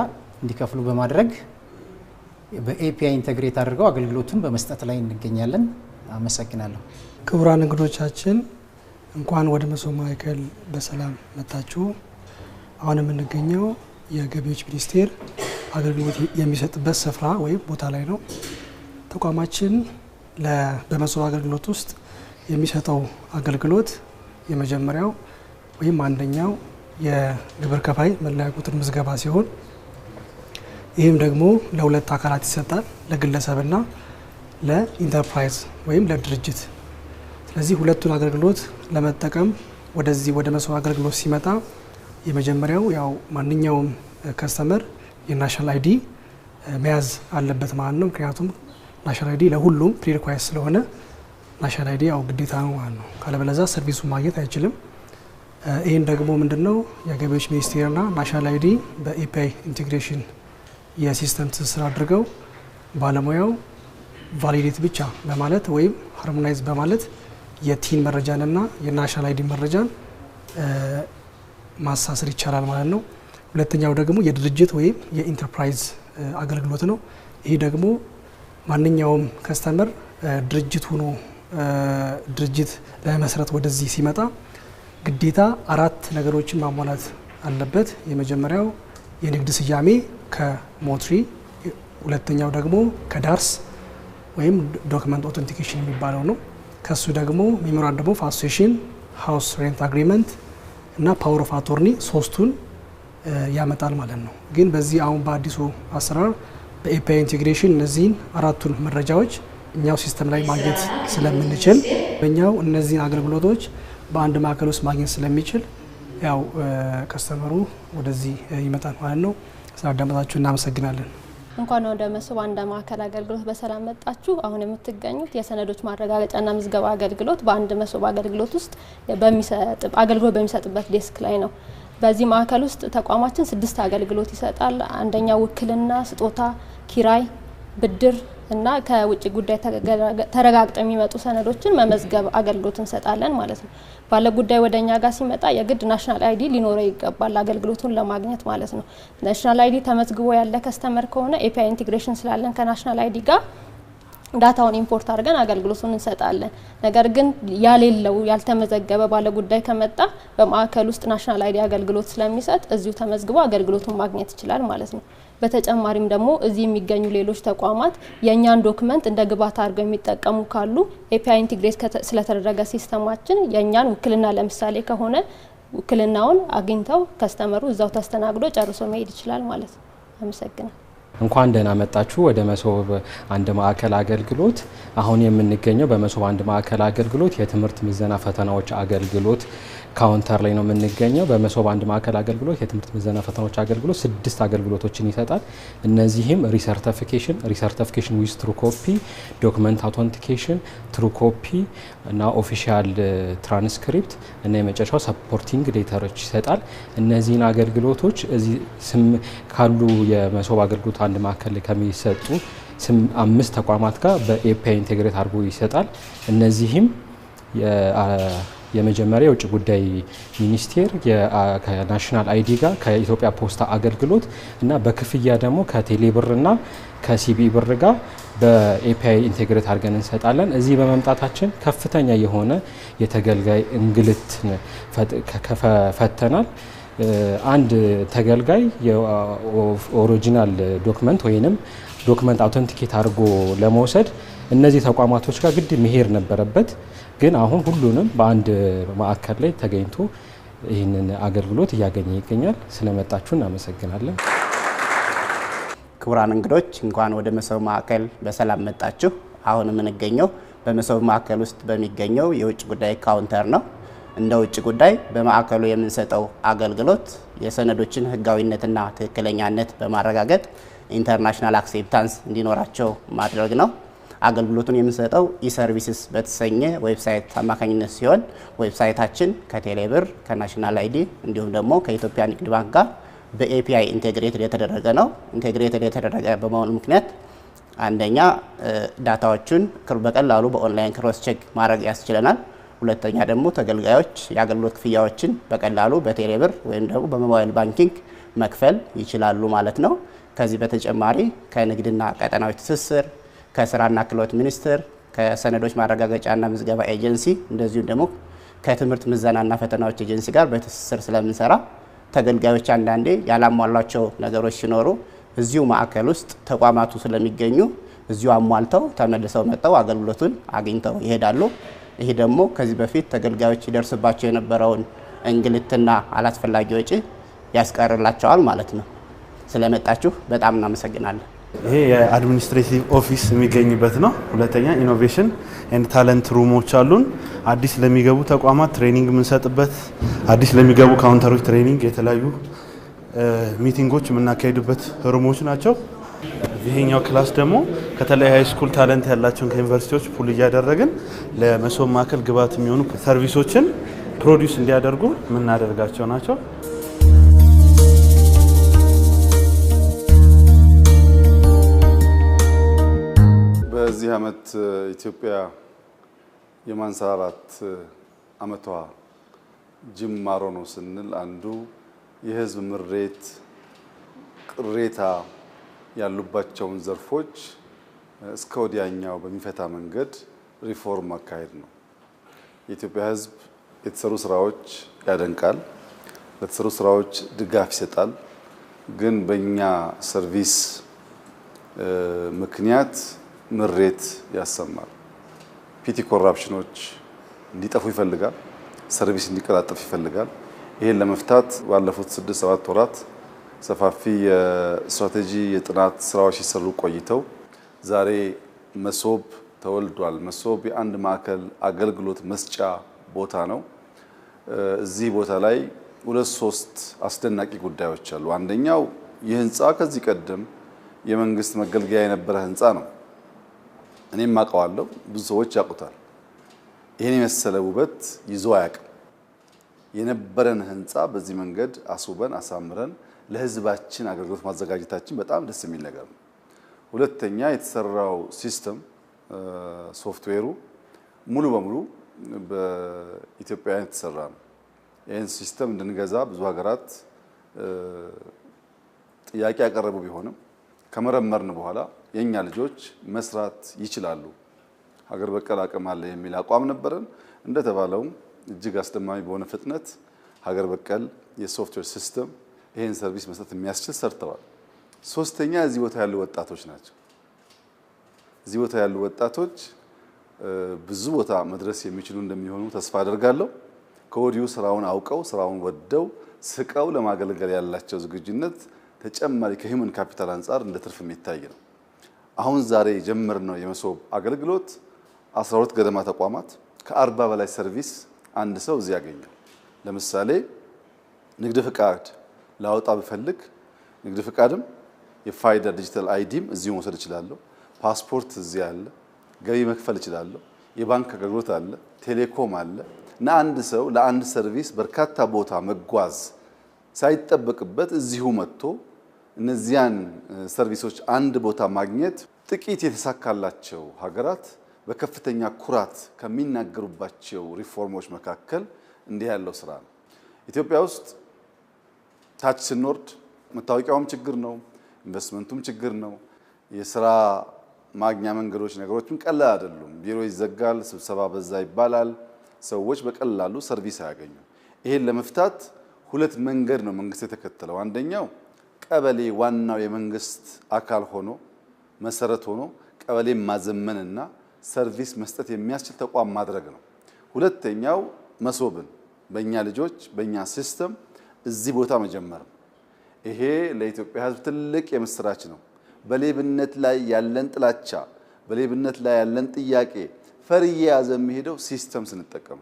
እንዲከፍሉ በማድረግ በኤፒአይ ኢንተግሬት አድርገው አገልግሎቱን በመስጠት ላይ እንገኛለን። አመሰግናለሁ። ክቡራን እንግዶቻችን እንኳን ወደ መሶብ ማዕከል በሰላም መጣችሁ። አሁን የምንገኘው የገቢዎች ሚኒስቴር አገልግሎት የሚሰጥበት ስፍራ ወይም ቦታ ላይ ነው። ተቋማችን በመሶብ አገልግሎት ውስጥ የሚሰጠው አገልግሎት የመጀመሪያው ወይም አንደኛው የግብር ከፋይ መለያ ቁጥር ምዝገባ ሲሆን ይህም ደግሞ ለሁለት አካላት ይሰጣል፣ ለግለሰብና ለኢንተርፕራይዝ ወይም ለድርጅት። ስለዚህ ሁለቱን አገልግሎት ለመጠቀም ወደዚህ ወደ መሶብ አገልግሎት ሲመጣ የመጀመሪያው ያው ማንኛውም ከስተመር የናሽናል አይዲ መያዝ አለበት ማለት ነው። ምክንያቱም ናሽናል አይዲ ለሁሉም ፕሪሪኳይስ ስለሆነ ናሽናል አይዲ ያው ግዴታ ነው ማለት ነው። ካለበለዚያ ሰርቪሱን ማግኘት አይችልም። ይህን ደግሞ ምንድነው የገቢዎች ሚኒስቴርና ናሽናል አይዲ በኤፒአይ ኢንቴግሬሽን የሲስተም ትስስር አድርገው ባለሙያው ቫሊዴት ብቻ በማለት ወይም ሃርሞናይዝ በማለት የቲን መረጃንና የናሽናል አይዲ መረጃን ማሳሰር ይቻላል ማለት ነው። ሁለተኛው ደግሞ የድርጅት ወይም የኢንተርፕራይዝ አገልግሎት ነው። ይህ ደግሞ ማንኛውም ከስተመር ድርጅት ሆኖ ድርጅት ለመስረት ወደዚህ ሲመጣ ግዴታ 4 ነገሮችን ማሟላት አለበት። የመጀመሪያው የንግድ ስያሜ ከሞትሪ፣ ሁለተኛው ደግሞ ከዳርስ ወይም ዶክመንት ኦተንቲኬሽን የሚባለው ነው። ከሱ ደግሞ ሜሞራንደም ኦፍ አሶሲዬሽን፣ ሃውስ ሬንት አግሪመንት እና ፓወር ኦፍ አቶርኒ ሶስቱን ያመጣል ማለት ነው። ግን በዚህ አሁን በአዲሱ አሰራር በኤፒአይ ኢንቴግሬሽን እነዚህን 4ቱን መረጃዎች እኛው ሲስተም ላይ ማግኘት ስለምንችል በእኛው እነዚህን አገልግሎቶች በአንድ ማዕከል ውስጥ ማግኘት ስለሚችል ያው ከስተመሩ ወደዚህ ይመጣል ማለት ነው። ስላዳመጣችሁ እናመሰግናለን። እንኳን ወደ መሶብ አንድ ማዕከል አገልግሎት በሰላም መጣችሁ። አሁን የምትገኙት የሰነዶች ማረጋገጫና ምዝገባ አገልግሎት በአንድ መሶብ አገልግሎት ውስጥ አገልግሎት በሚሰጥበት ዴስክ ላይ ነው። በዚህ ማዕከል ውስጥ ተቋማችን 6 አገልግሎት ይሰጣል። አንደኛው ውክልና፣ ስጦታ፣ ኪራይ፣ ብድር እና ከውጭ ጉዳይ ተረጋግጠው የሚመጡ ሰነዶችን መመዝገብ አገልግሎት እንሰጣለን ማለት ነው። ባለ ጉዳይ ወደኛ ጋር ሲመጣ የግድ ናሽናል አይዲ ሊኖረው ይገባል አገልግሎቱን ለማግኘት ማለት ነው። ናሽናል አይዲ ተመዝግቦ ያለ ከስተመር ከሆነ ኤፒአይ ኢንቴግሬሽን ስላለን ከናሽናል አይዲ ጋር ዳታውን ኢምፖርት አድርገን አገልግሎቱን እንሰጣለን። ነገር ግን ያሌለው ያልተመዘገበ ባለ ጉዳይ ከመጣ በማዕከል ውስጥ ናሽናል አይዲ አገልግሎት ስለሚሰጥ እዚሁ ተመዝግቦ አገልግሎቱን ማግኘት ይችላል ማለት ነው። በተጨማሪም ደግሞ እዚህ የሚገኙ ሌሎች ተቋማት የኛን ዶክመንት እንደ ግብዓት አድርገው የሚጠቀሙ ካሉ ኤፒአይ ኢንቴግሬት ስለተደረገ ሲስተማችን የኛን ውክልና ለምሳሌ ከሆነ ውክልናውን አግኝተው ከስተመሩ እዛው ተስተናግዶ ጨርሶ መሄድ ይችላል ማለት ነው። አመሰግናለሁ። እንኳን ደህና መጣችሁ ወደ መሶብ አንድ ማዕከል አገልግሎት። አሁን የምንገኘው በመሶብ አንድ ማዕከል አገልግሎት የትምህርት ምዘና ፈተናዎች አገልግሎት ካውንተር ላይ ነው የምንገኘው። በመሶብ አንድ ማዕከል አገልግሎት የትምህርት ምዘና ፈተናዎች አገልግሎት 6 አገልግሎቶችን ይሰጣል። እነዚህም ሪሰርቲፊኬሽን ዊዝ ትሩ ኮፒ፣ ዶክመንት አውተንቲኬሽን፣ ትሩ ኮፒ እና ኦፊሻል ትራንስክሪፕት እና የመጨረሻው ሰፖርቲንግ ሌተሮች ይሰጣል። እነዚህን አገልግሎቶች እዚህ ካሉ የመሶብ አገልግሎት አንድ ማዕከል ከሚሰጡ 5 ተቋማት ጋር በኤፒአይ ኢንቴግሬት አድርጎ ይሰጣል። እነዚህም የመጀመሪያ የውጭ ጉዳይ ሚኒስቴር ከናሽናል አይዲ ጋር ከኢትዮጵያ ፖስታ አገልግሎት እና በክፍያ ደግሞ ከቴሌብርና ከሲቢ ብር ጋር በኤፒአይ ኢንቴግሬት አድርገን እንሰጣለን። እዚህ በመምጣታችን ከፍተኛ የሆነ የተገልጋይ እንግልት ፈተናል። አንድ ተገልጋይ የኦሪጂናል ዶክመንት ወይንም ዶክመንት አውተንቲኬት አድርጎ ለመውሰድ እነዚህ ተቋማቶች ጋር ግድ መሄድ ነበረበት። ግን አሁን ሁሉንም በአንድ ማዕከል ላይ ተገኝቶ ይህንን አገልግሎት እያገኘ ይገኛል። ስለመጣችሁ እናመሰግናለን። ክቡራን እንግዶች እንኳን ወደ መሶብ ማዕከል በሰላም መጣችሁ። አሁን የምንገኘው በመሶብ ማዕከል ውስጥ በሚገኘው የውጭ ጉዳይ ካውንተር ነው። እንደ ውጭ ጉዳይ በማዕከሉ የምንሰጠው አገልግሎት የሰነዶችን ሕጋዊነትና ትክክለኛነት በማረጋገጥ ኢንተርናሽናል አክሴፕታንስ እንዲኖራቸው ማድረግ ነው። አገልግሎቱን የምንሰጠው ኢሰርቪስስ በተሰኘ ዌብሳይት አማካኝነት ሲሆን ዌብሳይታችን ከቴሌብር ከናሽናል አይዲ እንዲሁም ደግሞ ከኢትዮጵያ ንግድ ባንክ ጋር በኤፒአይ ኢንቴግሬትድ የተደረገ ነው። ኢንቴግሬትድ የተደረገ በመሆኑ ምክንያት አንደኛ ዳታዎቹን በቀላሉ በኦንላይን ክሮስ ቼክ ማድረግ ያስችለናል። ሁለተኛ ደግሞ ተገልጋዮች የአገልግሎት ክፍያዎችን በቀላሉ በቴሌብር ወይም ደግሞ በሞባይል ባንኪንግ መክፈል ይችላሉ ማለት ነው። ከዚህ በተጨማሪ ከንግድና ቀጠናዊ ትስስር፣ ከስራና ክህሎት ሚኒስቴር፣ ከሰነዶች ማረጋገጫና ምዝገባ ኤጀንሲ እንደዚሁም ደግሞ ከትምህርት ምዘናና ፈተናዎች ኤጀንሲ ጋር በትስስር ስለምንሰራ ተገልጋዮች አንዳንዴ ያላሟላቸው ነገሮች ሲኖሩ እዚሁ ማዕከል ውስጥ ተቋማቱ ስለሚገኙ እዚሁ አሟልተው ተመልሰው መጥተው አገልግሎቱን አግኝተው ይሄዳሉ። ይሄ ደግሞ ከዚህ በፊት ተገልጋዮች ይደርስባቸው የነበረውን እንግልትና አላስፈላጊ ወጪ ያስቀርላቸዋል ማለት ነው። ስለመጣችሁ በጣም እናመሰግናለን። ይሄ የአድሚኒስትሬቲቭ ኦፊስ የሚገኝበት ነው። ሁለተኛ ኢኖቬሽን ኤንድ ታለንት ሩሞች አሉን። አዲስ ለሚገቡ ተቋማት ትሬኒንግ የምንሰጥበት፣ አዲስ ለሚገቡ ካውንተሮች ትሬኒንግ፣ የተለያዩ ሚቲንጎች የምናካሄዱበት ሩሞች ናቸው። ይሄኛው ክላስ ደግሞ ከተለያዩ ሃይ ስኩል ታለንት ያላቸውን ከዩኒቨርሲቲዎች ፑል እያደረግን ለመሶብ ማዕከል ግብዓት የሚሆኑ ሰርቪሶችን ፕሮዲውስ እንዲያደርጉ የምናደርጋቸው ናቸው። በዚህ ዓመት ኢትዮጵያ የማንሰራራት ዓመቷ ጅማሮ ነው ስንል አንዱ የህዝብ ምሬት፣ ቅሬታ ያሉባቸውን ዘርፎች እስከ ወዲያኛው በሚፈታ መንገድ ሪፎርም ማካሄድ ነው። የኢትዮጵያ ህዝብ የተሰሩ ስራዎች ያደንቃል፣ ለተሰሩ ስራዎች ድጋፍ ይሰጣል። ግን በእኛ ሰርቪስ ምክንያት ምሬት ያሰማል። ፒቲ ኮራፕሽኖች እንዲጠፉ ይፈልጋል፣ ሰርቪስ እንዲቀላጠፍ ይፈልጋል። ይሄን ለመፍታት ባለፉት 6-7 ወራት ሰፋፊ የስትራቴጂ የጥናት ስራዎች ሲሰሩ ቆይተው ዛሬ መሶብ ተወልዷል። መሶብ የአንድ ማዕከል አገልግሎት መስጫ ቦታ ነው። እዚህ ቦታ ላይ 2-3 አስደናቂ ጉዳዮች አሉ። አንደኛው ይህ ህንፃ ከዚህ ቀደም የመንግስት መገልገያ የነበረ ህንፃ ነው። እኔም አውቀዋለሁ፣ ብዙ ሰዎች ያውቁታል። ይሄን የመሰለ ውበት ይዞ አያውቅም። የነበረን ህንፃ በዚህ መንገድ አስውበን አሳምረን ለህዝባችን አገልግሎት ማዘጋጀታችን በጣም ደስ የሚል ነገር ነው። ሁለተኛ የተሰራው ሲስተም ሶፍትዌሩ ሙሉ በሙሉ በኢትዮጵያውያን የተሰራ ነው። ይህን ሲስተም እንድንገዛ ብዙ ሀገራት ጥያቄ ያቀረቡ ቢሆንም ከመረመርን በኋላ የኛ ልጆች መስራት ይችላሉ፣ ሀገር በቀል አቅም አለ የሚል አቋም ነበረን። እንደተባለውም እጅግ አስደማሚ በሆነ ፍጥነት ሀገር በቀል የሶፍትዌር ሲስተም ይሄን ሰርቪስ መስጠት የሚያስችል ሰርተዋል። ሶስተኛ እዚህ ቦታ ያሉ ወጣቶች ናቸው። እዚህ ቦታ ያሉ ወጣቶች ብዙ ቦታ መድረስ የሚችሉ እንደሚሆኑ ተስፋ አደርጋለሁ። ከወዲሁ ስራውን አውቀው ስራውን ወደው ስቀው ለማገልገል ያላቸው ዝግጁነት ተጨማሪ ከሂውመን ካፒታል አንጻር እንደ ትርፍ የሚታይ ነው። አሁን ዛሬ የጀመርነው የመሶብ አገልግሎት 12 ገደማ ተቋማት ከ40 በላይ ሰርቪስ አንድ ሰው እዚህ ያገኛል። ለምሳሌ ንግድ ፍቃድ ላወጣ ብፈልግ ንግድ ፍቃድም የፋይዳ ዲጂታል አይዲም እዚሁ መውሰድ እችላለሁ። ፓስፖርት እዚህ አለ። ገቢ መክፈል እችላለሁ። የባንክ አገልግሎት አለ፣ ቴሌኮም አለ እና አንድ ሰው ለአንድ ሰርቪስ በርካታ ቦታ መጓዝ ሳይጠበቅበት እዚሁ መጥቶ እነዚያን ሰርቪሶች አንድ ቦታ ማግኘት ጥቂት የተሳካላቸው ሀገራት በከፍተኛ ኩራት ከሚናገሩባቸው ሪፎርሞች መካከል እንዲህ ያለው ስራ ነው። ኢትዮጵያ ውስጥ ታች ስንወርድ መታወቂያውም ችግር ነው፣ ኢንቨስትመንቱም ችግር ነው። የስራ ማግኛ መንገዶች ነገሮችም ቀላል አይደሉም። ቢሮ ይዘጋል፣ ስብሰባ በዛ ይባላል። ሰዎች በቀላሉ ሰርቪስ አያገኙ። ይሄን ለመፍታት ሁለት መንገድ ነው መንግስት የተከተለው። አንደኛው ቀበሌ ዋናው የመንግስት አካል ሆኖ መሰረት ሆኖ ቀበሌ ማዘመንና ሰርቪስ መስጠት የሚያስችል ተቋም ማድረግ ነው። ሁለተኛው መሶብን በእኛ ልጆች በእኛ ሲስተም እዚህ ቦታ መጀመር ነው። ይሄ ለኢትዮጵያ ሕዝብ ትልቅ የምስራች ነው። በሌብነት ላይ ያለን ጥላቻ፣ በሌብነት ላይ ያለን ጥያቄ ፈርዬ ያዘ የሚሄደው ሲስተም ስንጠቀም።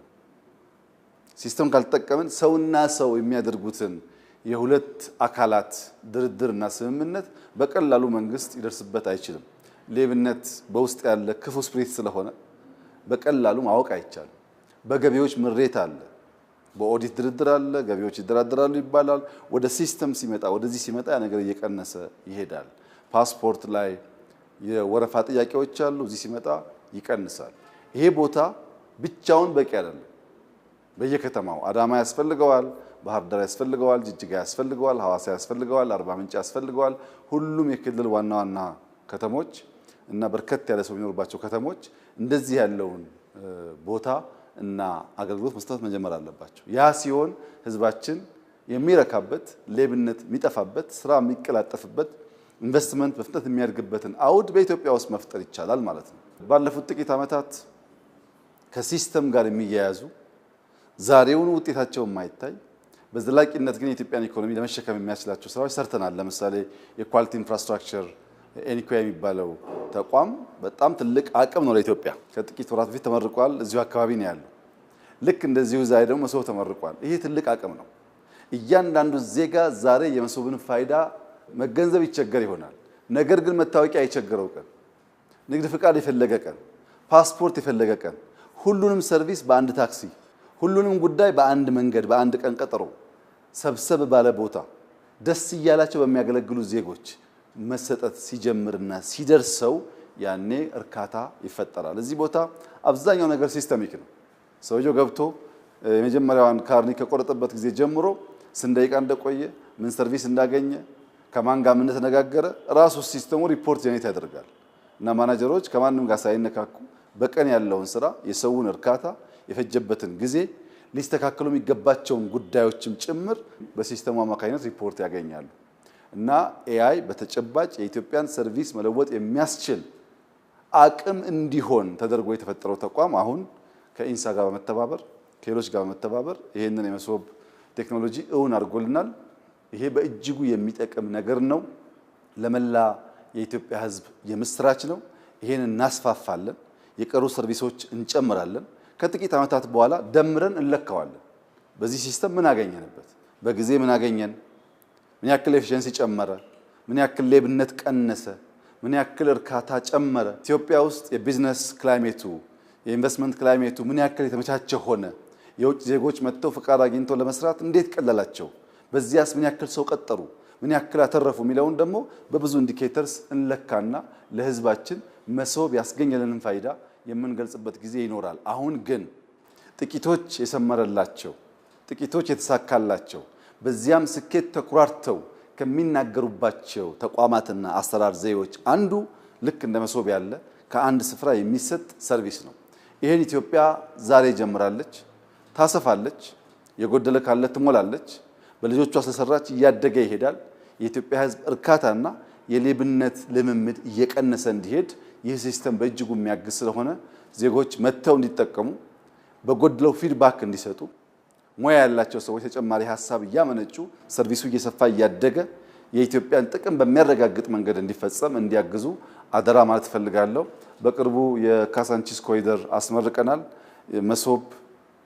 ሲስተም ካልተጠቀምን ሰውና ሰው የሚያደርጉትን የሁለት አካላት ድርድርና ስምምነት በቀላሉ መንግስት ይደርስበት አይችልም። ሌብነት በውስጥ ያለ ክፉ ስፕሪት ስለሆነ በቀላሉ ማወቅ አይቻልም። በገቢዎች ምሬት አለ፣ በኦዲት ድርድር አለ፣ ገቢዎች ይደራደራሉ ይባላል። ወደ ሲስተም ሲመጣ ወደዚህ ሲመጣ ያ ነገር እየቀነሰ ይሄዳል። ፓስፖርት ላይ የወረፋ ጥያቄዎች አሉ፣ እዚህ ሲመጣ ይቀንሳል። ይሄ ቦታ ብቻውን በቂ አይደለም። በየከተማው አዳማ ያስፈልገዋል፣ ባህር ዳር ያስፈልገዋል፣ ጅጅጋ ያስፈልገዋል፣ ሐዋሳ ያስፈልገዋል፣ አርባ ምንጭ ያስፈልገዋል። ሁሉም የክልል ዋና ዋና ከተሞች እና በርከት ያለ ሰው የሚኖርባቸው ከተሞች እንደዚህ ያለውን ቦታ እና አገልግሎት መስጠት መጀመር አለባቸው። ያ ሲሆን ህዝባችን የሚረካበት፣ ሌብነት የሚጠፋበት፣ ስራ የሚቀላጠፍበት፣ ኢንቨስትመንት በፍጥነት የሚያድግበትን አውድ በኢትዮጵያ ውስጥ መፍጠር ይቻላል ማለት ነው። ባለፉት ጥቂት ዓመታት ከሲስተም ጋር የሚያያዙ ዛሬውን ውጤታቸው የማይታይ በዘላቂነት ግን የኢትዮጵያን ኢኮኖሚ ለመሸከም የሚያስችላቸው ስራዎች ሰርተናል። ለምሳሌ የኳሊቲ ኢንፍራስትራክቸር ኤኒኮያ የሚባለው ተቋም በጣም ትልቅ አቅም ነው ለኢትዮጵያ። ከጥቂት ወራት በፊት ተመርቋል። እዚሁ አካባቢ ነው ያለው። ልክ እንደዚሁ ዛሬ ደግሞ መሶብ ተመርቋል። ይሄ ትልቅ አቅም ነው። እያንዳንዱ ዜጋ ዛሬ የመሶብን ፋይዳ መገንዘብ ይቸገር ይሆናል። ነገር ግን መታወቂያ የቸገረው ቀን፣ ንግድ ፍቃድ የፈለገ ቀን፣ ፓስፖርት የፈለገ ቀን፣ ሁሉንም ሰርቪስ በአንድ ታክሲ፣ ሁሉንም ጉዳይ በአንድ መንገድ፣ በአንድ ቀን ቀጠሮ ሰብሰብ ባለ ቦታ ደስ እያላቸው በሚያገለግሉ ዜጎች መሰጠት ሲጀምርና ሲደርሰው ያኔ እርካታ ይፈጠራል። እዚህ ቦታ አብዛኛው ነገር ሲስተሚክ ነው። ሰውየው ገብቶ የመጀመሪያዋን ካርኒ ከቆረጠበት ጊዜ ጀምሮ ስንት ደቂቃ እንደቆየ፣ ምን ሰርቪስ እንዳገኘ፣ ከማን ጋር ምን ተነጋገረ ራሱ ሲስተሙ ሪፖርት ጀነሬት ያደርጋል እና ማናጀሮች ከማንም ጋር ሳይነካኩ በቀን ያለውን ስራ፣ የሰውን እርካታ፣ የፈጀበትን ጊዜ፣ ሊስተካከሉ የሚገባቸውን ጉዳዮችም ጭምር በሲስተሙ አማካኝነት ሪፖርት ያገኛሉ እና ኤአይ በተጨባጭ የኢትዮጵያን ሰርቪስ መለወጥ የሚያስችል አቅም እንዲሆን ተደርጎ የተፈጠረው ተቋም አሁን ከኢንሳ ጋር በመተባበር ከሌሎች ጋር በመተባበር ይሄንን የመሶብ ቴክኖሎጂ እውን አድርጎልናል። ይሄ በእጅጉ የሚጠቅም ነገር ነው። ለመላ የኢትዮጵያ ሕዝብ የምስራች ነው። ይሄን እናስፋፋለን፣ የቀሩ ሰርቪሶች እንጨምራለን። ከጥቂት ዓመታት በኋላ ደምረን እንለካዋለን። በዚህ ሲስተም ምን አገኘንበት፣ በጊዜ ምን አገኘን፣ ምን ያክል ኤፊሽንሲ ጨመረ፣ ምን ያክል ሌብነት ቀነሰ፣ ምን ያክል እርካታ ጨመረ፣ ኢትዮጵያ ውስጥ የቢዝነስ ክላይሜቱ የኢንቨስትመንት ክላይሜቱ ምን ያክል የተመቻቸ ሆነ፣ የውጭ ዜጎች መጥተው ፍቃድ አግኝተው ለመስራት እንዴት ቀለላቸው፣ በዚያስ ምን ያክል ሰው ቀጠሩ፣ ምን ያክል አተረፉ የሚለውን ደግሞ በብዙ ኢንዲኬተርስ እንለካና ለህዝባችን መሶብ ያስገኘልንን ፋይዳ የምንገልጽበት ጊዜ ይኖራል። አሁን ግን ጥቂቶች የሰመረላቸው፣ ጥቂቶች የተሳካላቸው፣ በዚያም ስኬት ተኩራርተው ከሚናገሩባቸው ተቋማትና አሰራር ዘዴዎች አንዱ ልክ እንደ መሶብ ያለ ከአንድ ስፍራ የሚሰጥ ሰርቪስ ነው። ይሄን ኢትዮጵያ ዛሬ ጀምራለች፣ ታሰፋለች፣ የጎደለ ካለ ትሞላለች። በልጆቿ ስለሰራች እያደገ ይሄዳል። የኢትዮጵያ ሕዝብ እርካታና የሌብነት ልምምድ እየቀነሰ እንዲሄድ ይህ ሲስተም በእጅጉ የሚያግዝ ስለሆነ ዜጎች መጥተው እንዲጠቀሙ፣ በጎደለው ፊድባክ እንዲሰጡ፣ ሙያ ያላቸው ሰዎች ተጨማሪ ሀሳብ እያመነጩ ሰርቪሱ እየሰፋ እያደገ የኢትዮጵያን ጥቅም በሚያረጋግጥ መንገድ እንዲፈጸም እንዲያግዙ አደራ ማለት እፈልጋለሁ። በቅርቡ የካሳንቺስ ኮሪደር አስመርቀናል። መሶብ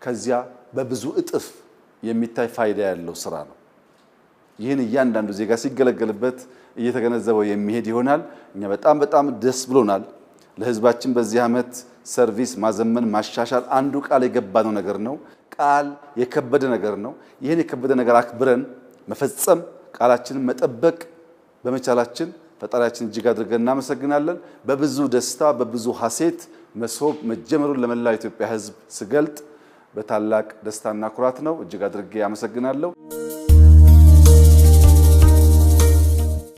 ከዚያ በብዙ እጥፍ የሚታይ ፋይዳ ያለው ስራ ነው። ይህን እያንዳንዱ ዜጋ ሲገለገልበት እየተገነዘበው የሚሄድ ይሆናል። እኛ በጣም ደስ ብሎናል። ለህዝባችን በዚህ ዓመት ሰርቪስ ማዘመን ማሻሻል አንዱ ቃል የገባነው ነገር ነው። ቃል የከበደ ነገር ነው። ይህን የከበደ ነገር አክብረን መፈጸም፣ ቃላችንን መጠበቅ በመቻላችን ፈጣሪያችን እጅግ አድርገን እናመሰግናለን። በብዙ ደስታ በብዙ ሐሴት መሶብ መጀመሩን ለመላው ኢትዮጵያ ህዝብ ስገልጥ በታላቅ ደስታና ኩራት ነው። እጅግ አድርጌ አመሰግናለሁ።